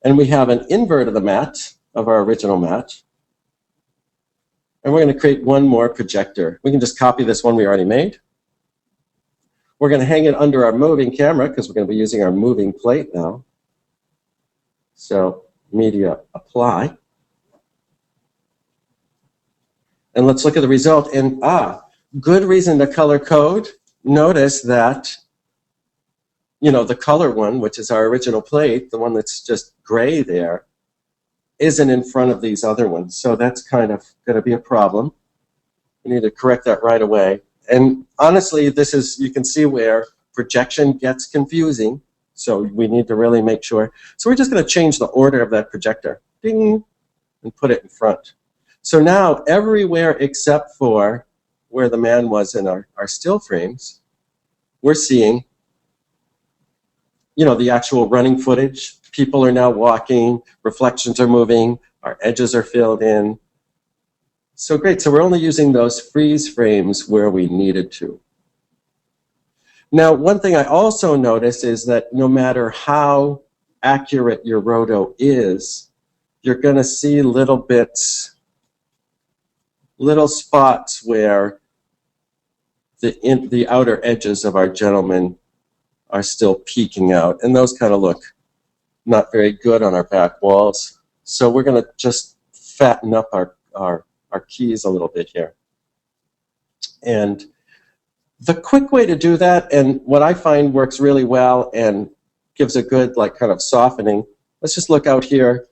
And we have an invert of the mat, of our original mat. And we're going to create one more projector. We can just copy this one we already made. We're going to hang it under our moving camera because we're going to be using our moving plate now. So media apply. And let's look at the result. And good reason to color code. Notice that, you know, the color one, which is our original plate, the one that's just gray there, isn't in front of these other ones. So that's kind of going to be a problem. We need to correct that right away. And honestly, this is, you can see where projection gets confusing. So we need to really make sure. So we're just going to change the order of that projector. Ding, and put it in front. So now everywhere except for where the man was in our still frames, we're seeing, you know, the actual running footage. People are now walking, reflections are moving, our edges are filled in. So great, so we're only using those freeze frames where we needed to. Now, one thing I also noticed is that no matter how accurate your roto is, you're going to see little bits, little spots where the outer edges of our gentleman are still peeking out, and those kind of look not very good on our back walls. So we're going to just fatten up our keys a little bit here. And the quick way to do that, and what I find works really well and gives a good like kind of softening, let's just look out here.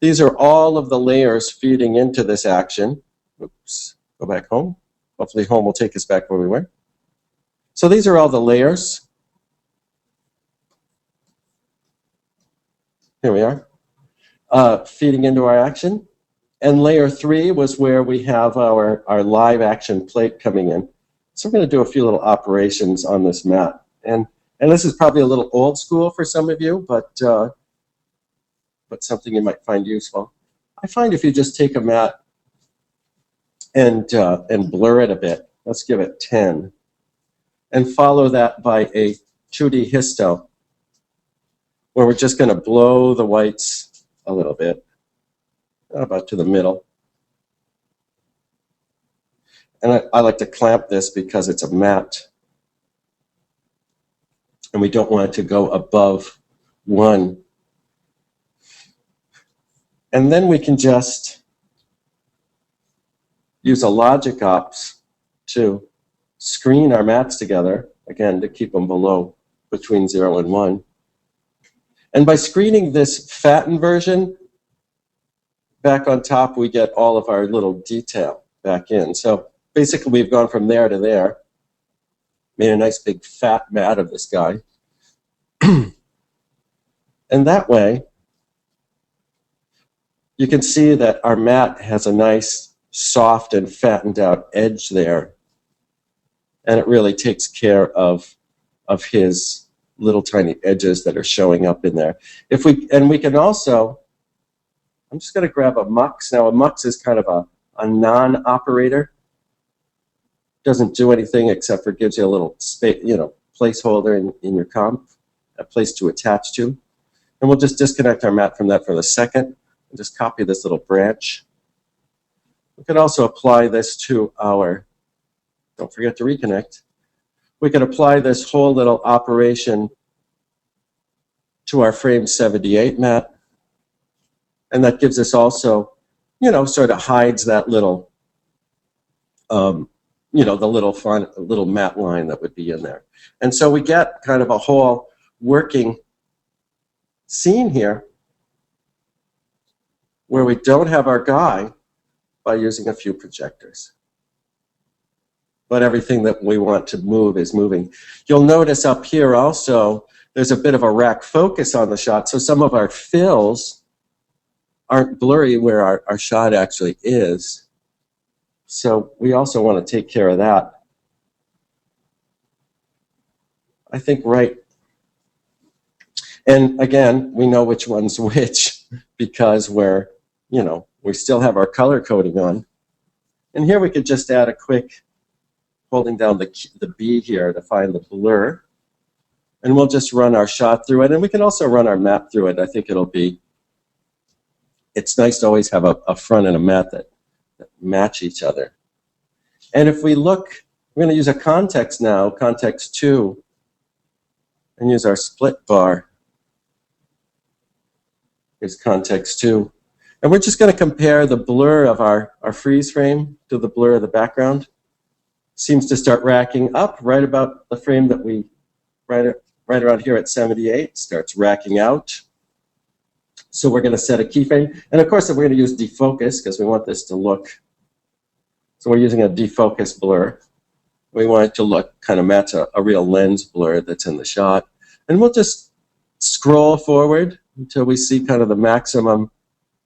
These are all of the layers feeding into this action. Oops, go back home. Hopefully home will take us back where we were. So these are all the layers. Here we are, feeding into our action. And layer 3 was where we have our live action plate coming in. So we're going to do a few little operations on this map. And this is probably a little old school for some of you, but something you might find useful. I find if you just take a map and blur it a bit, let's give it 10, and follow that by a 2D histo, where we're just going to blow the whites a little bit, about to the middle. And I like to clamp this because it's a matte, and we don't want it to go above 1. And then we can just use a logic ops to screen our mattes together, again, to keep them below between 0 and 1. And by screening this fattened version back on top, we get all of our little detail back in. So basically, we've gone from there to there, made a nice big fat mat of this guy. And that way, you can see that our mat has a nice, soft and fattened out edge there. And it really takes care of his little tiny edges that are showing up in there. And we can also, I'm just going to grab a mux. Now, a mux is kind of a non-operator. Doesn't do anything except for gives you a little space, placeholder in your comp, a place to attach to. And we'll just disconnect our mat from that for the second and just copy this little branch. We could also apply this to our, don't forget to reconnect. We could apply this whole little operation to our frame 78 mat. And that gives us also, sort of hides that little, the little matte line that would be in there. And so we get kind of a whole working scene here where we don't have our guy by using a few projectors. But everything that we want to move is moving. You'll notice up here also, there's a bit of a rack focus on the shot, so some of our fills aren't blurry where our shot actually is. So we also want to take care of that. I think right. And again, we know which one's which because we still have our color coding on. And here we could just add a quick, holding down the B here to find the blur. And we'll just run our shot through it. And we can also run our map through it. I think it's nice to always have a front and a mat that match each other. And if we look, we're going to use a context now, context 2, and use our split bar. Here's context 2. And we're just going to compare the blur of our freeze frame to the blur of the background. Seems to start racking up right about the frame that we, right around here at 78, starts racking out. So we're going to set a keyframe. And of course, we're going to use defocus because we want this to look. So we're using a defocus blur. We want it to look kind of match a real lens blur that's in the shot. And we'll just scroll forward until we see kind of the maximum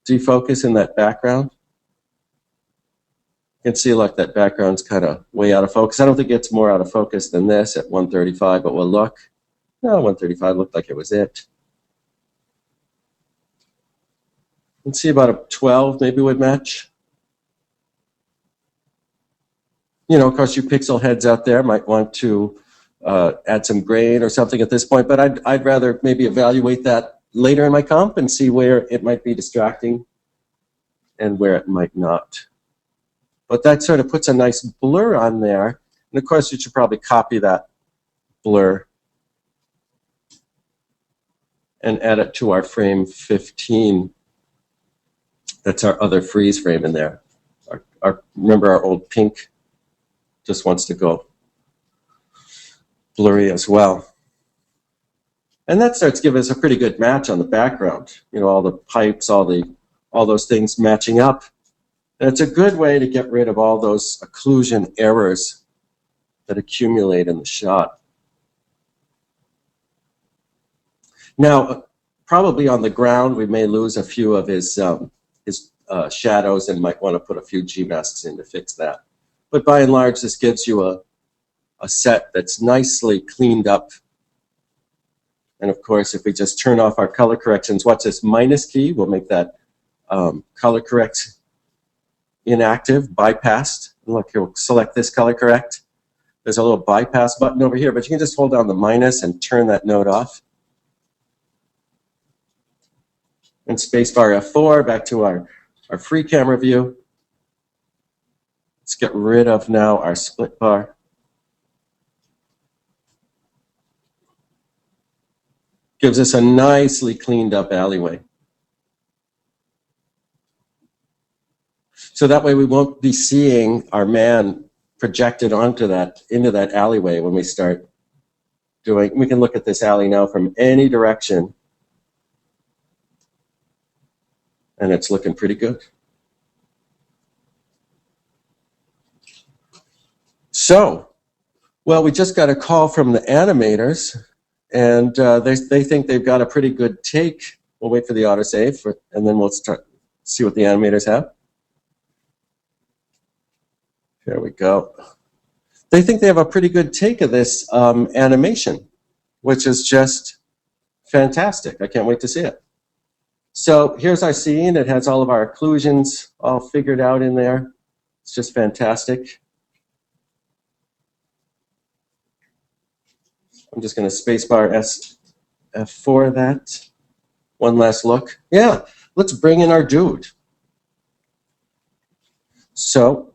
defocus in that background. You can see like that background's kind of way out of focus. I don't think it's more out of focus than this at 135, but we'll look. No, 135 looked like it was it. Let's see, about a 12 maybe would match. Of course, you pixel heads out there might want to add some grain or something at this point, but I'd rather maybe evaluate that later in my comp and see where it might be distracting and where it might not. But that sort of puts a nice blur on there. And of course, you should probably copy that blur and add it to our frame 15. That's our other freeze frame in there. Remember our old pink just wants to go blurry as well. And that starts giving us a pretty good match on the background. All the pipes, all those things matching up. And it's a good way to get rid of all those occlusion errors that accumulate in the shot. Now, probably on the ground, we may lose a few of his shadows and might want to put a few G-masks in to fix that. But by and large, this gives you a set that's nicely cleaned up. And of course, if we just turn off our color corrections, watch this minus key, we'll make that color correct inactive, bypassed. Look, you'll select this color correct. There's a little bypass button over here, but you can just hold down the minus and turn that node off. And spacebar F4, back to our free camera view. Let's get rid of now our split bar. Gives us a nicely cleaned up alleyway. So that way we won't be seeing our man projected onto that, into that alleyway when we start doing, we can look at this alley now from any direction. And it's looking pretty good. So, well, we just got a call from the animators, and they think they've got a pretty good take. We'll wait for the autosave, and then we'll start see what the animators have. Here we go. They think they have a pretty good take of this animation, which is just fantastic. I can't wait to see it. So here's our scene. It has all of our occlusions all figured out in there. It's just fantastic. I'm just going to spacebar F4 that. One last look. Yeah, let's bring in our dude. So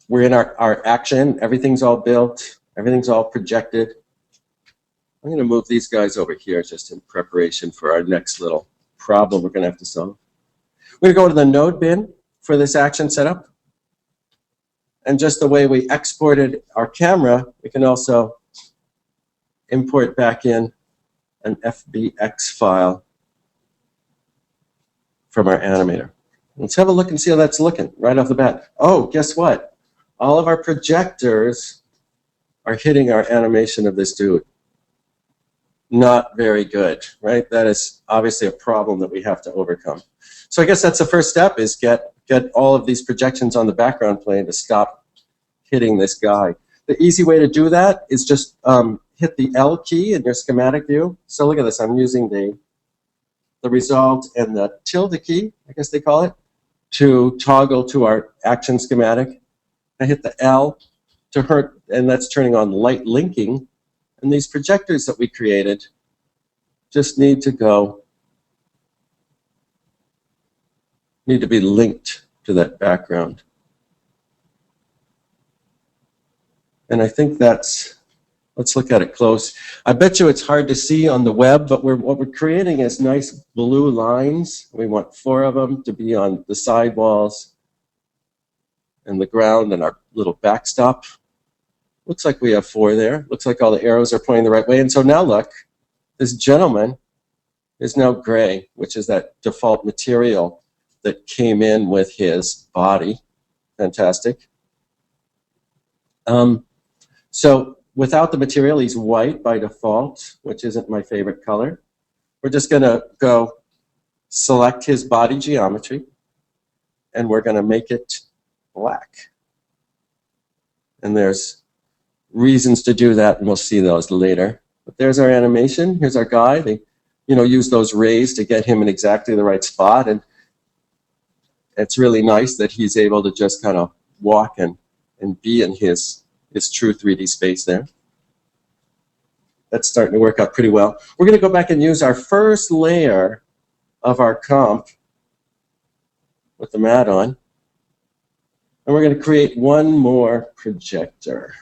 we're in our action. Everything's all built. Everything's all projected. I'm going to move these guys over here just in preparation for our next little problem we're going to have to solve. We're going to go to the node bin for this action setup. And just the way we exported our camera, we can also import back in an FBX file from our animator. Let's have a look and see how that's looking right off the bat. Oh, guess what? All of our projectors are hitting our animation of this dude. Not very good, right? That is obviously a problem that we have to overcome. So I guess that's the first step, is get all of these projections on the background plane to stop hitting this guy. The easy way to do that is just hit the L key in your schematic view. So look at this. I'm using the resolved and the tilde key, I guess they call it, to toggle to our action schematic. I hit the L to hurt, and that's turning on light linking. And these projectors that we created just need to be linked to that background. And I think that's, let's look at it close. I bet you it's hard to see on the web, but what we're creating is nice blue lines. We want 4 of them to be on the sidewalls and the ground and our little backstop. Looks like we have 4 there. Looks like all the arrows are pointing the right way. And so now look, this gentleman is now gray, which is that default material that came in with his body. Fantastic. So without the material, he's white by default, which isn't my favorite color. We're just going to go select his body geometry, and we're going to make it black. And there's reasons to do that, and we'll see those later. But there's our animation. Here's our guy. They, use those rays to get him in exactly the right spot, and it's really nice that he's able to just kind of walk and be in his true 3D space there. That's starting to work out pretty well. We're going to go back and use our first layer of our comp with the mat on, and we're going to create one more projector.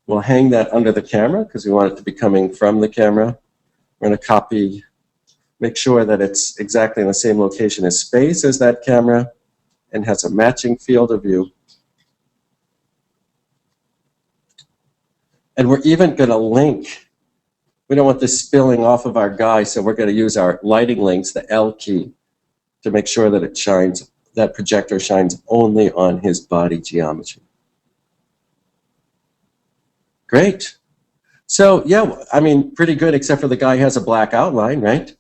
We'll hang that under the camera because we want it to be coming from the camera. We're going to copy, make sure that it's exactly in the same location as space as that camera and has a matching field of view. And we're even going to link. We don't want this spilling off of our guy, so we're going to use our lighting links, the L key, to make sure that it shines, that projector shines only on his body geometry. Great. So yeah, I mean, pretty good, except for the guy has a black outline, right?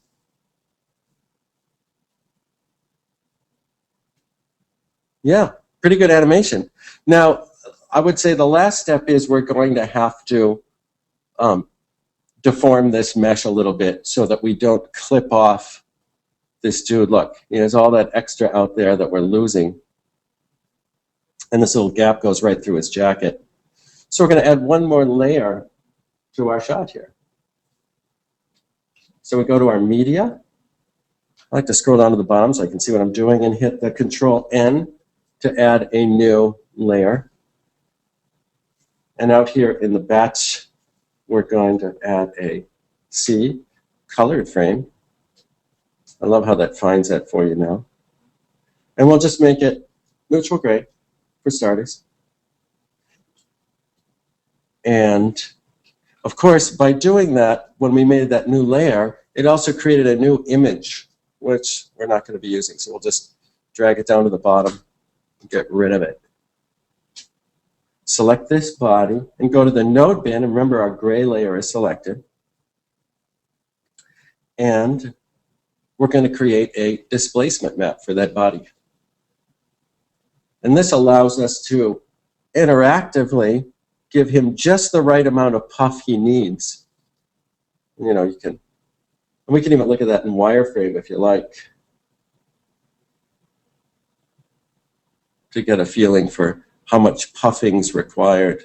Yeah, pretty good animation. Now, I would say the last step is we're going to have to deform this mesh a little bit so that we don't clip off this dude. Look, there's all that extra out there that we're losing. And this little gap goes right through his jacket. So we're going to add one more layer to our shot here. So we go to our media. I like to scroll down to the bottom so I can see what I'm doing and hit the Control N to add a new layer. And out here in the batch, we're going to add a C colored frame. I love how that finds that for you now. And we'll just make it neutral gray for starters. And of course, by doing that, when we made that new layer, it also created a new image, which we're not going to be using. So we'll just drag it down to the bottom and get rid of it. Select this body and go to the node bin. And remember, our gray layer is selected. And we're going to create a displacement map for that body. And this allows us to interactively give him just the right amount of puff he needs. You can, and we can even look at that in wireframe if you like, to get a feeling for how much puffing's required.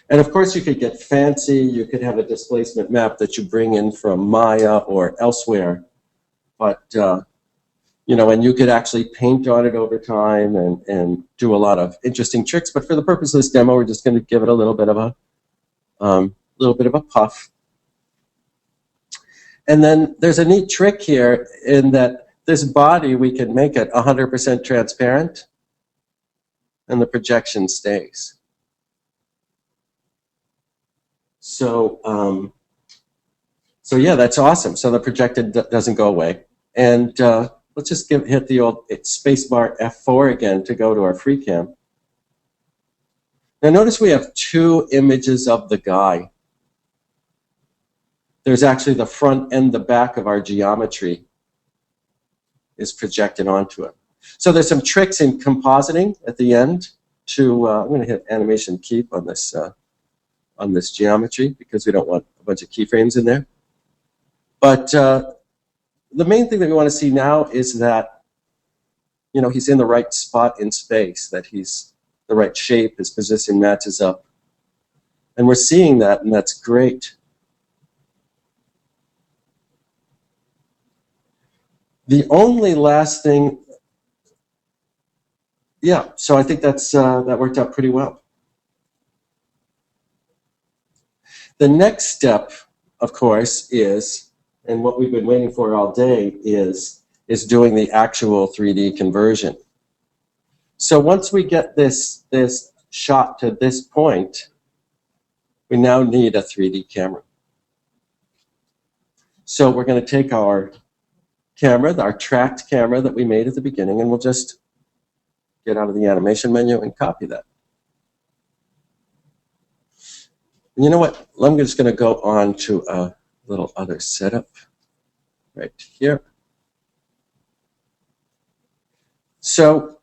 And of course, you could get fancy. You could have a displacement map that you bring in from Maya or elsewhere. But, and you could actually paint on it over time and do a lot of interesting tricks. But for the purpose of this demo, we're just going to give it a little bit of a puff. And then there's a neat trick here in that this body, we can make it 100% transparent, and the projection stays. So yeah, that's awesome. So the projected doesn't go away. And let's just hit the old spacebar F4 again to go to our free cam. Now notice we have two images of the guy. There's actually the front and the back of our geometry is projected onto it. So there's some tricks in compositing at the end to, I'm going to hit animation keep on this geometry because we don't want a bunch of keyframes in there. But the main thing that we want to see now is that, he's in the right spot in space, that he's the right shape, his position matches up. And we're seeing that, and that's great. The only last thing, yeah, so I think that worked out pretty well. The next step, of course, is, and what we've been waiting for all day, is doing the actual 3D conversion. So once we get this shot to this point, we now need a 3D camera. So we're going to take our camera, our tracked camera that we made at the beginning, and we'll just get out of the animation menu and copy that. And you know what? I'm just going to go on to a little other setup right here. So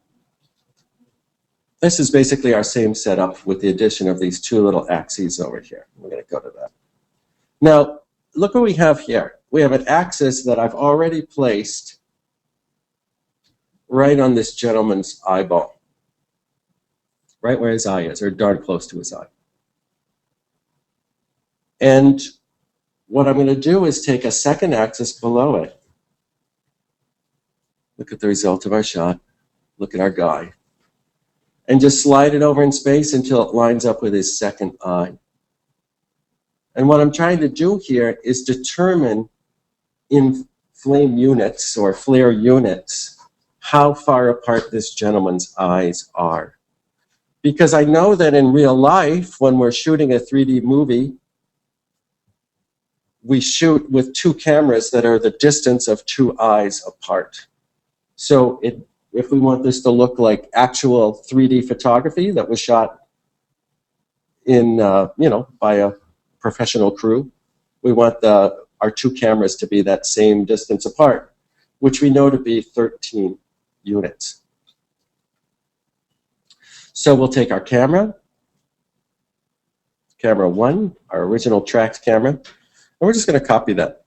this is basically our same setup with the addition of these two little axes over here. We're going to go to that. Now, look what we have here. We have an axis that I've already placed right on this gentleman's eyeball, right where his eye is, or darn close to his eye. And what I'm going to do is take a second axis below it. Look at the result of our shot. Look at our guy. And just slide it over in space until it lines up with his second eye. And what I'm trying to do here is determine in flame units or flare units how far apart this gentleman's eyes are. Because I know that in real life, when we're shooting a 3D movie, we shoot with two cameras that are the distance of two eyes apart. So if we want this to look like actual 3D photography that was shot in by a professional crew. We want our two cameras to be that same distance apart, which we know to be 13 units. So we'll take our camera 1, our original tracked camera, and we're just going to copy that.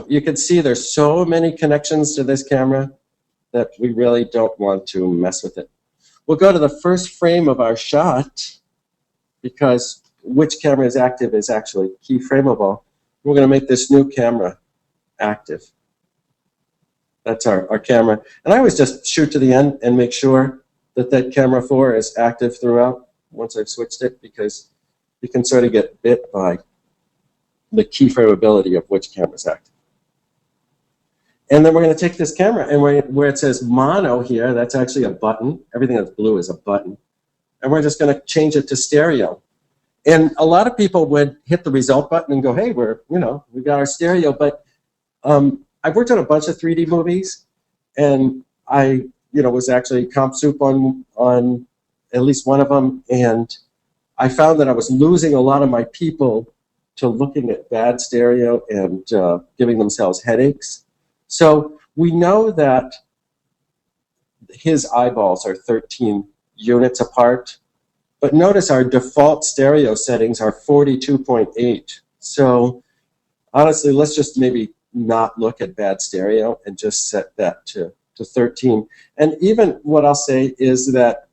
You can see there's so many connections to this camera that we really don't want to mess with it. We'll go to the first frame of our shot, because which camera is active is actually keyframeable. We're going to make this new camera active. That's our camera. And I always just shoot to the end and make sure that camera 4 is active throughout once I've switched it, because you can sort of get bit by the keyframeability of which camera is active. And then we're going to take this camera, and where it says mono here, that's actually a button. Everything that's blue is a button. And we're just going to change it to stereo. And a lot of people would hit the result button and go, hey, we got our stereo. But I've worked on a bunch of 3D movies, and I was actually comp soup on at least one of them, and I found that I was losing a lot of my people to looking at bad stereo and giving themselves headaches. So we know that his eyeballs are 13 units apart, but notice our default stereo settings are 42.8. So honestly, let's just maybe not look at bad stereo and just set that to 13. And even what I'll say is that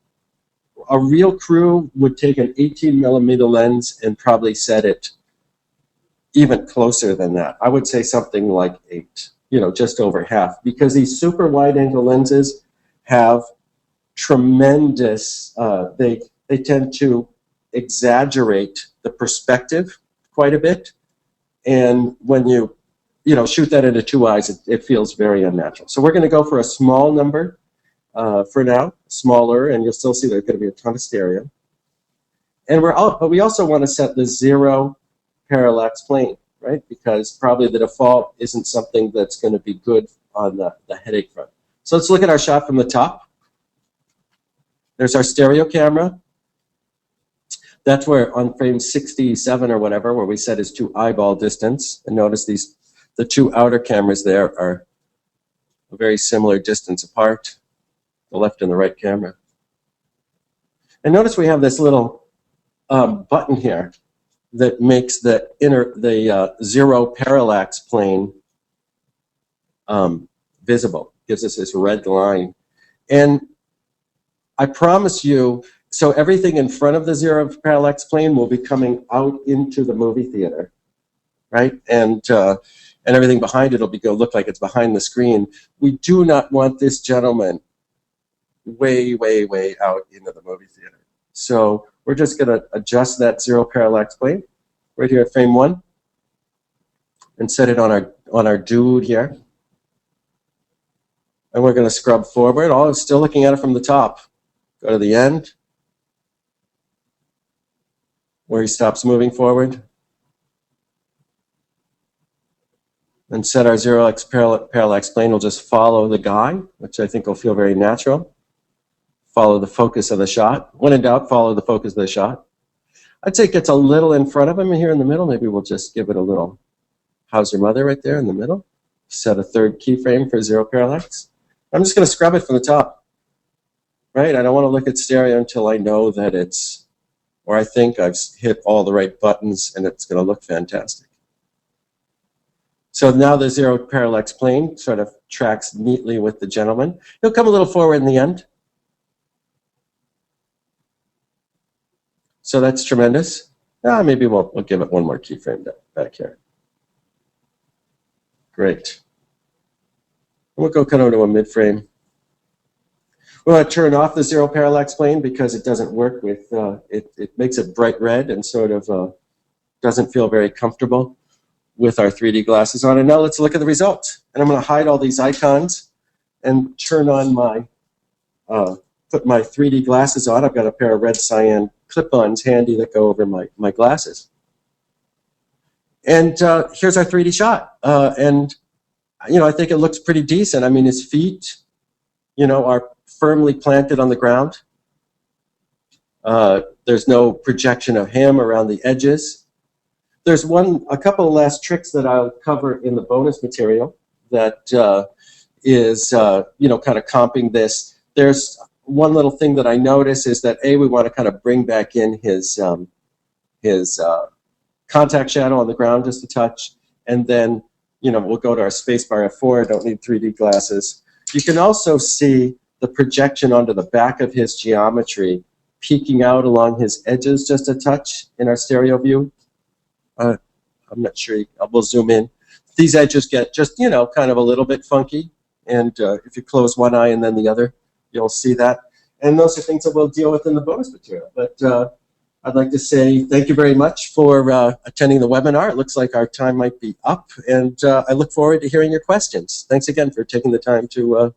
a real crew would take an 18mm lens and probably set it even closer than that. I would say something like 8, just over half, because these super wide angle lenses have tremendous, they tend to exaggerate the perspective quite a bit. And when you shoot that into 2 eyes, it feels very unnatural. So we're going to go for a small number for now, smaller, and you'll still see there's going to be a ton of stereo. And but we also want to set the 0 parallax plane, right? Because probably the default isn't something that's going to be good on the headache front. So let's look at our shot from the top. There's our stereo camera. That's where on frame 67 or whatever, where we set his 2 eyeball distance. And notice the 2 outer cameras there are a very similar distance apart, the left and the right camera. And notice we have this little button here that makes the 0 parallax plane visible. Gives us this red line. And I promise you, so everything in front of the 0 parallax plane will be coming out into the movie theater, right? And everything behind it will look like it's behind the screen. We do not want this gentleman way, way, way out into the movie theater. So we're just going to adjust that 0 parallax plane right here at frame 1 and set it on our dude here. And we're going to scrub forward. I'm still looking at it from the top. Go to the end where he stops moving forward. And set our 0x parallax plane. We'll just follow the guy, which I think will feel very natural. Follow the focus of the shot. When in doubt, follow the focus of the shot. I'd say it gets a little in front of him here in the middle. Maybe we'll just give it a little how's your mother right there in the middle. Set a 3rd keyframe for 0 parallax. I'm just going to scrub it from the top. Right? I don't want to look at stereo until I know that it's, or I think I've hit all the right buttons and it's going to look fantastic. So now the 0 parallax plane sort of tracks neatly with the gentleman. He'll come a little forward in the end. So that's tremendous. Maybe we'll give it one more keyframe back here. Great. We'll go kind of to a mid-frame. We want to turn off the 0 parallax plane because it doesn't work with, it makes it bright red and sort of doesn't feel very comfortable with our 3D glasses on. And now let's look at the results. And I'm going to hide all these icons and turn on my, put my 3D glasses on. I've got a pair of red cyan clip-ons handy that go over my glasses. And here's our 3D shot. And, I think it looks pretty decent. I mean, his feet, are firmly planted on the ground. There's no projection of him around the edges. There's a couple of last tricks that I'll cover in the bonus material that is kind of comping this. There's one little thing that I notice is that we want to kind of bring back in his contact shadow on the ground just a touch, and then we'll go to our spacebar F4. I don't need 3D glasses. You can also see the projection onto the back of his geometry peeking out along his edges just a touch in our stereo view. I'm not sure. We'll zoom in. These edges get just kind of a little bit funky, and if you close one eye and then the other, you'll see that. And those are things that we'll deal with in the bonus material. But I'd like to say thank you very much for attending the webinar. It looks like our time might be up, and I look forward to hearing your questions. Thanks again for taking the time to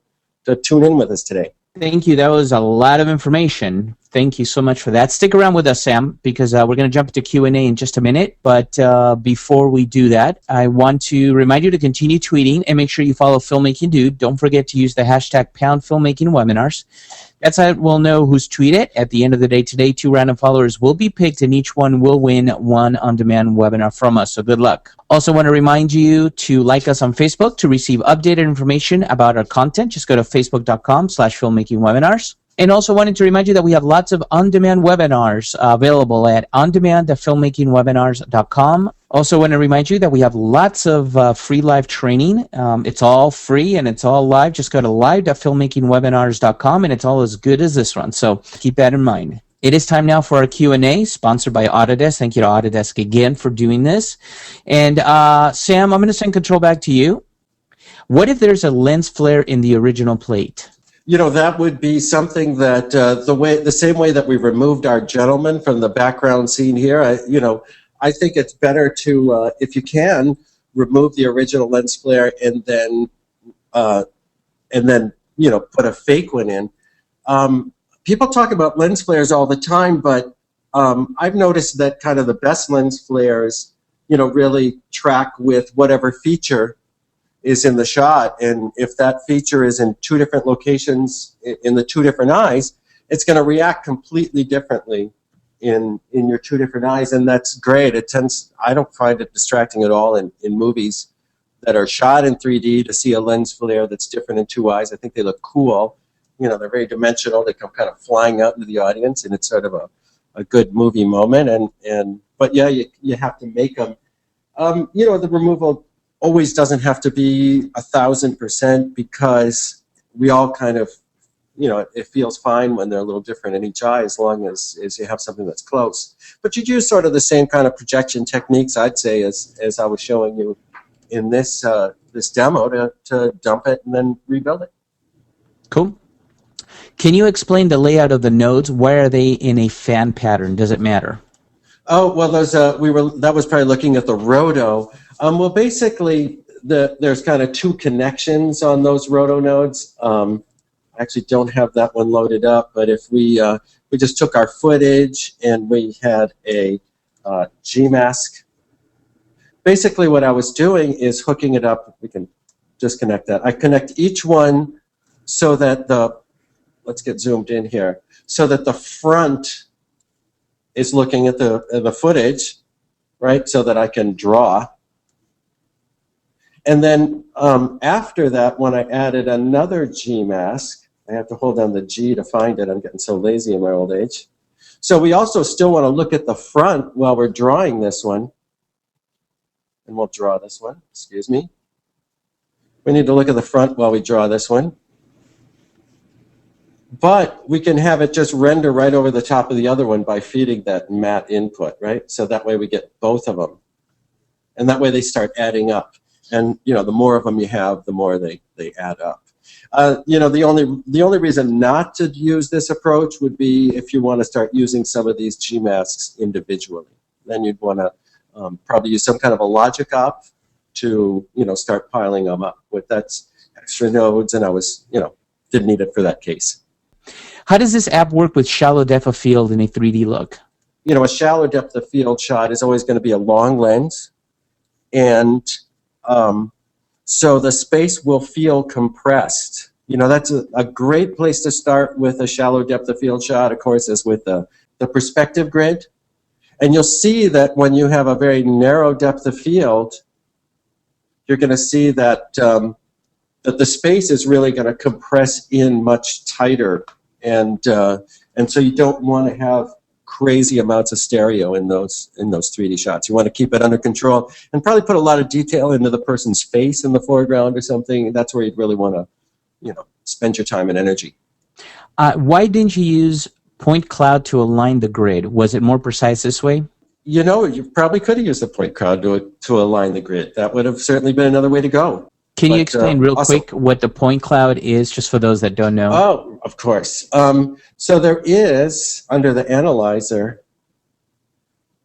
tune in with us today. Thank you. That was a lot of information. Thank you so much for that. Stick around with us, Sam, because we're going to jump into Q&A in just a minute. But before we do that, I want to remind you to continue tweeting and make sure you follow Filmmaking Dude. Don't forget to use the hashtag #FilmmakingWebinars. That's how we'll know who's tweeted. At the end of the day today, 2 random followers will be picked, and each one will win one on-demand webinar from us. So good luck. Also want to remind you to like us on Facebook to receive updated information about our content. Just go to facebook.com/filmmakingwebinars. And also wanted to remind you that we have lots of on-demand webinars available at ondemand.filmmakingwebinars.com. Also want to remind you that we have lots of free live training. It's all free and it's all live. Just go to live.filmmakingwebinars.com and it's all as good as this one. So keep that in mind. It is time now for our Q&A, sponsored by Autodesk. Thank you to Autodesk again for doing this. And Sam, I'm going to send control back to you. What if there's a lens flare in the original plate? That would be something that the same way that we removed our gentleman from the background scene here. I think it's better to, if you can, remove the original lens flare and then put a fake one in. People talk about lens flares all the time, but I've noticed that kind of the best lens flares, really track with whatever feature is in the shot, and if that feature is in 2 different locations in the 2 different eyes, it's going to react completely differently in your 2 different eyes, and that's great. I don't find it distracting at all in movies that are shot in 3D to see a lens flare that's different in 2 eyes. I think they look cool. They're very dimensional. They come kind of flying out into the audience, and it's sort of a good movie moment. But yeah, you have to make them. The removal always doesn't have to be 1,000% because we all kind of, it feels fine when they're a little different in each eye as long as you have something that's close. But you'd use sort of the same kind of projection techniques, I'd say, as I was showing you in this demo to dump it and then rebuild it. Cool. Can you explain the layout of the nodes? Why are they in a fan pattern? Does it matter? Oh, well, that was probably looking at the roto. Well, basically, there's kind of 2 connections on those roto nodes. I actually don't have that one loaded up, but if we just took our footage and we had a Gmask, basically what I was doing is hooking it up. We can disconnect that. I connect each one so that let's get zoomed in here, so that the front is looking at the footage, right, so that I can draw. And then after that, when I added another G mask, I have to hold down the G to find it. I'm getting so lazy in my old age. So we also still want to look at the front while we're drawing this one. And we'll draw this one, excuse me. We need to look at the front while we draw this one. But we can have it just render right over the top of the other one by feeding that matte input, right? So that way we get both of them. And that way they start adding up. And the more of them you have, the more they add up. The only reason not to use this approach would be if you want to start using some of these G masks individually. Then you'd want to probably use some kind of a logic op to start piling them up with that's extra nodes, and I was didn't need it for that case. How does this app work with shallow depth of field in a 3D look? A shallow depth of field shot is always going to be a long lens, and so the space will feel compressed. That's a great place to start with a shallow depth of field shot, of course, as with the the perspective grid. And you'll see that when you have a very narrow depth of field, you're going to see that that the space is really going to compress in much tighter, and so you don't want to have crazy amounts of stereo in those 3D shots. You want to keep it under control and probably put a lot of detail into the person's face in the foreground or something. That's where you'd really want to, spend your time and energy. Why didn't you use point cloud to align the grid? Was it more precise this way? You probably could have used the point cloud to align the grid. That would have certainly been another way to go. Can you explain real quick what the point cloud is, just for those that don't know? Oh, of course. So there is, under the analyzer,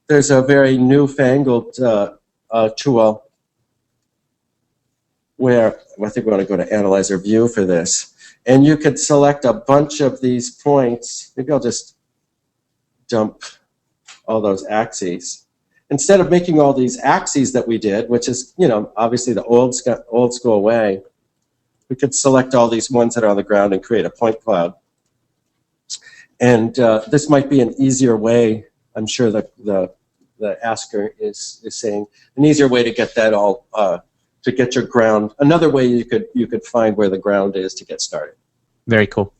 there's a very newfangled tool where, I think we want to go to Analyzer View for this. And you could select a bunch of these points. Maybe I'll just dump all those axes. Instead of making all these axes that we did, which is, obviously the old school way, we could select all these ones that are on the ground and create a point cloud. And this might be an easier way, I'm sure the asker is saying, an easier way to get that all, to get your ground. Another way you could find where the ground is to get started. Very cool.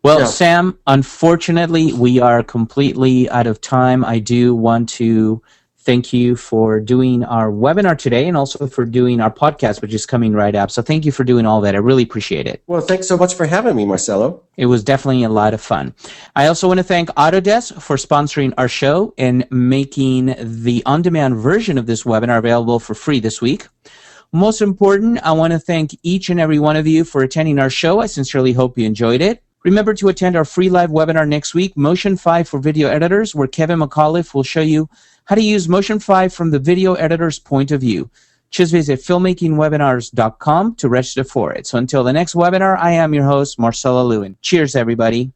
Well, Sam, unfortunately, we are completely out of time. I do want to thank you for doing our webinar today and also for doing our podcast, which is coming right up. So thank you for doing all that. I really appreciate it. Well, thanks so much for having me, Marcelo. It was definitely a lot of fun. I also want to thank Autodesk for sponsoring our show and making the on-demand version of this webinar available for free this week. Most important, I want to thank each and every one of you for attending our show. I sincerely hope you enjoyed it. Remember to attend our free live webinar next week, Motion 5 for Video Editors, where Kevin McAuliffe will show you how to use Motion 5 from the video editor's point of view. Just visit filmmakingwebinars.com to register for it. So until the next webinar, I am your host, Marcelo Lewin. Cheers, everybody.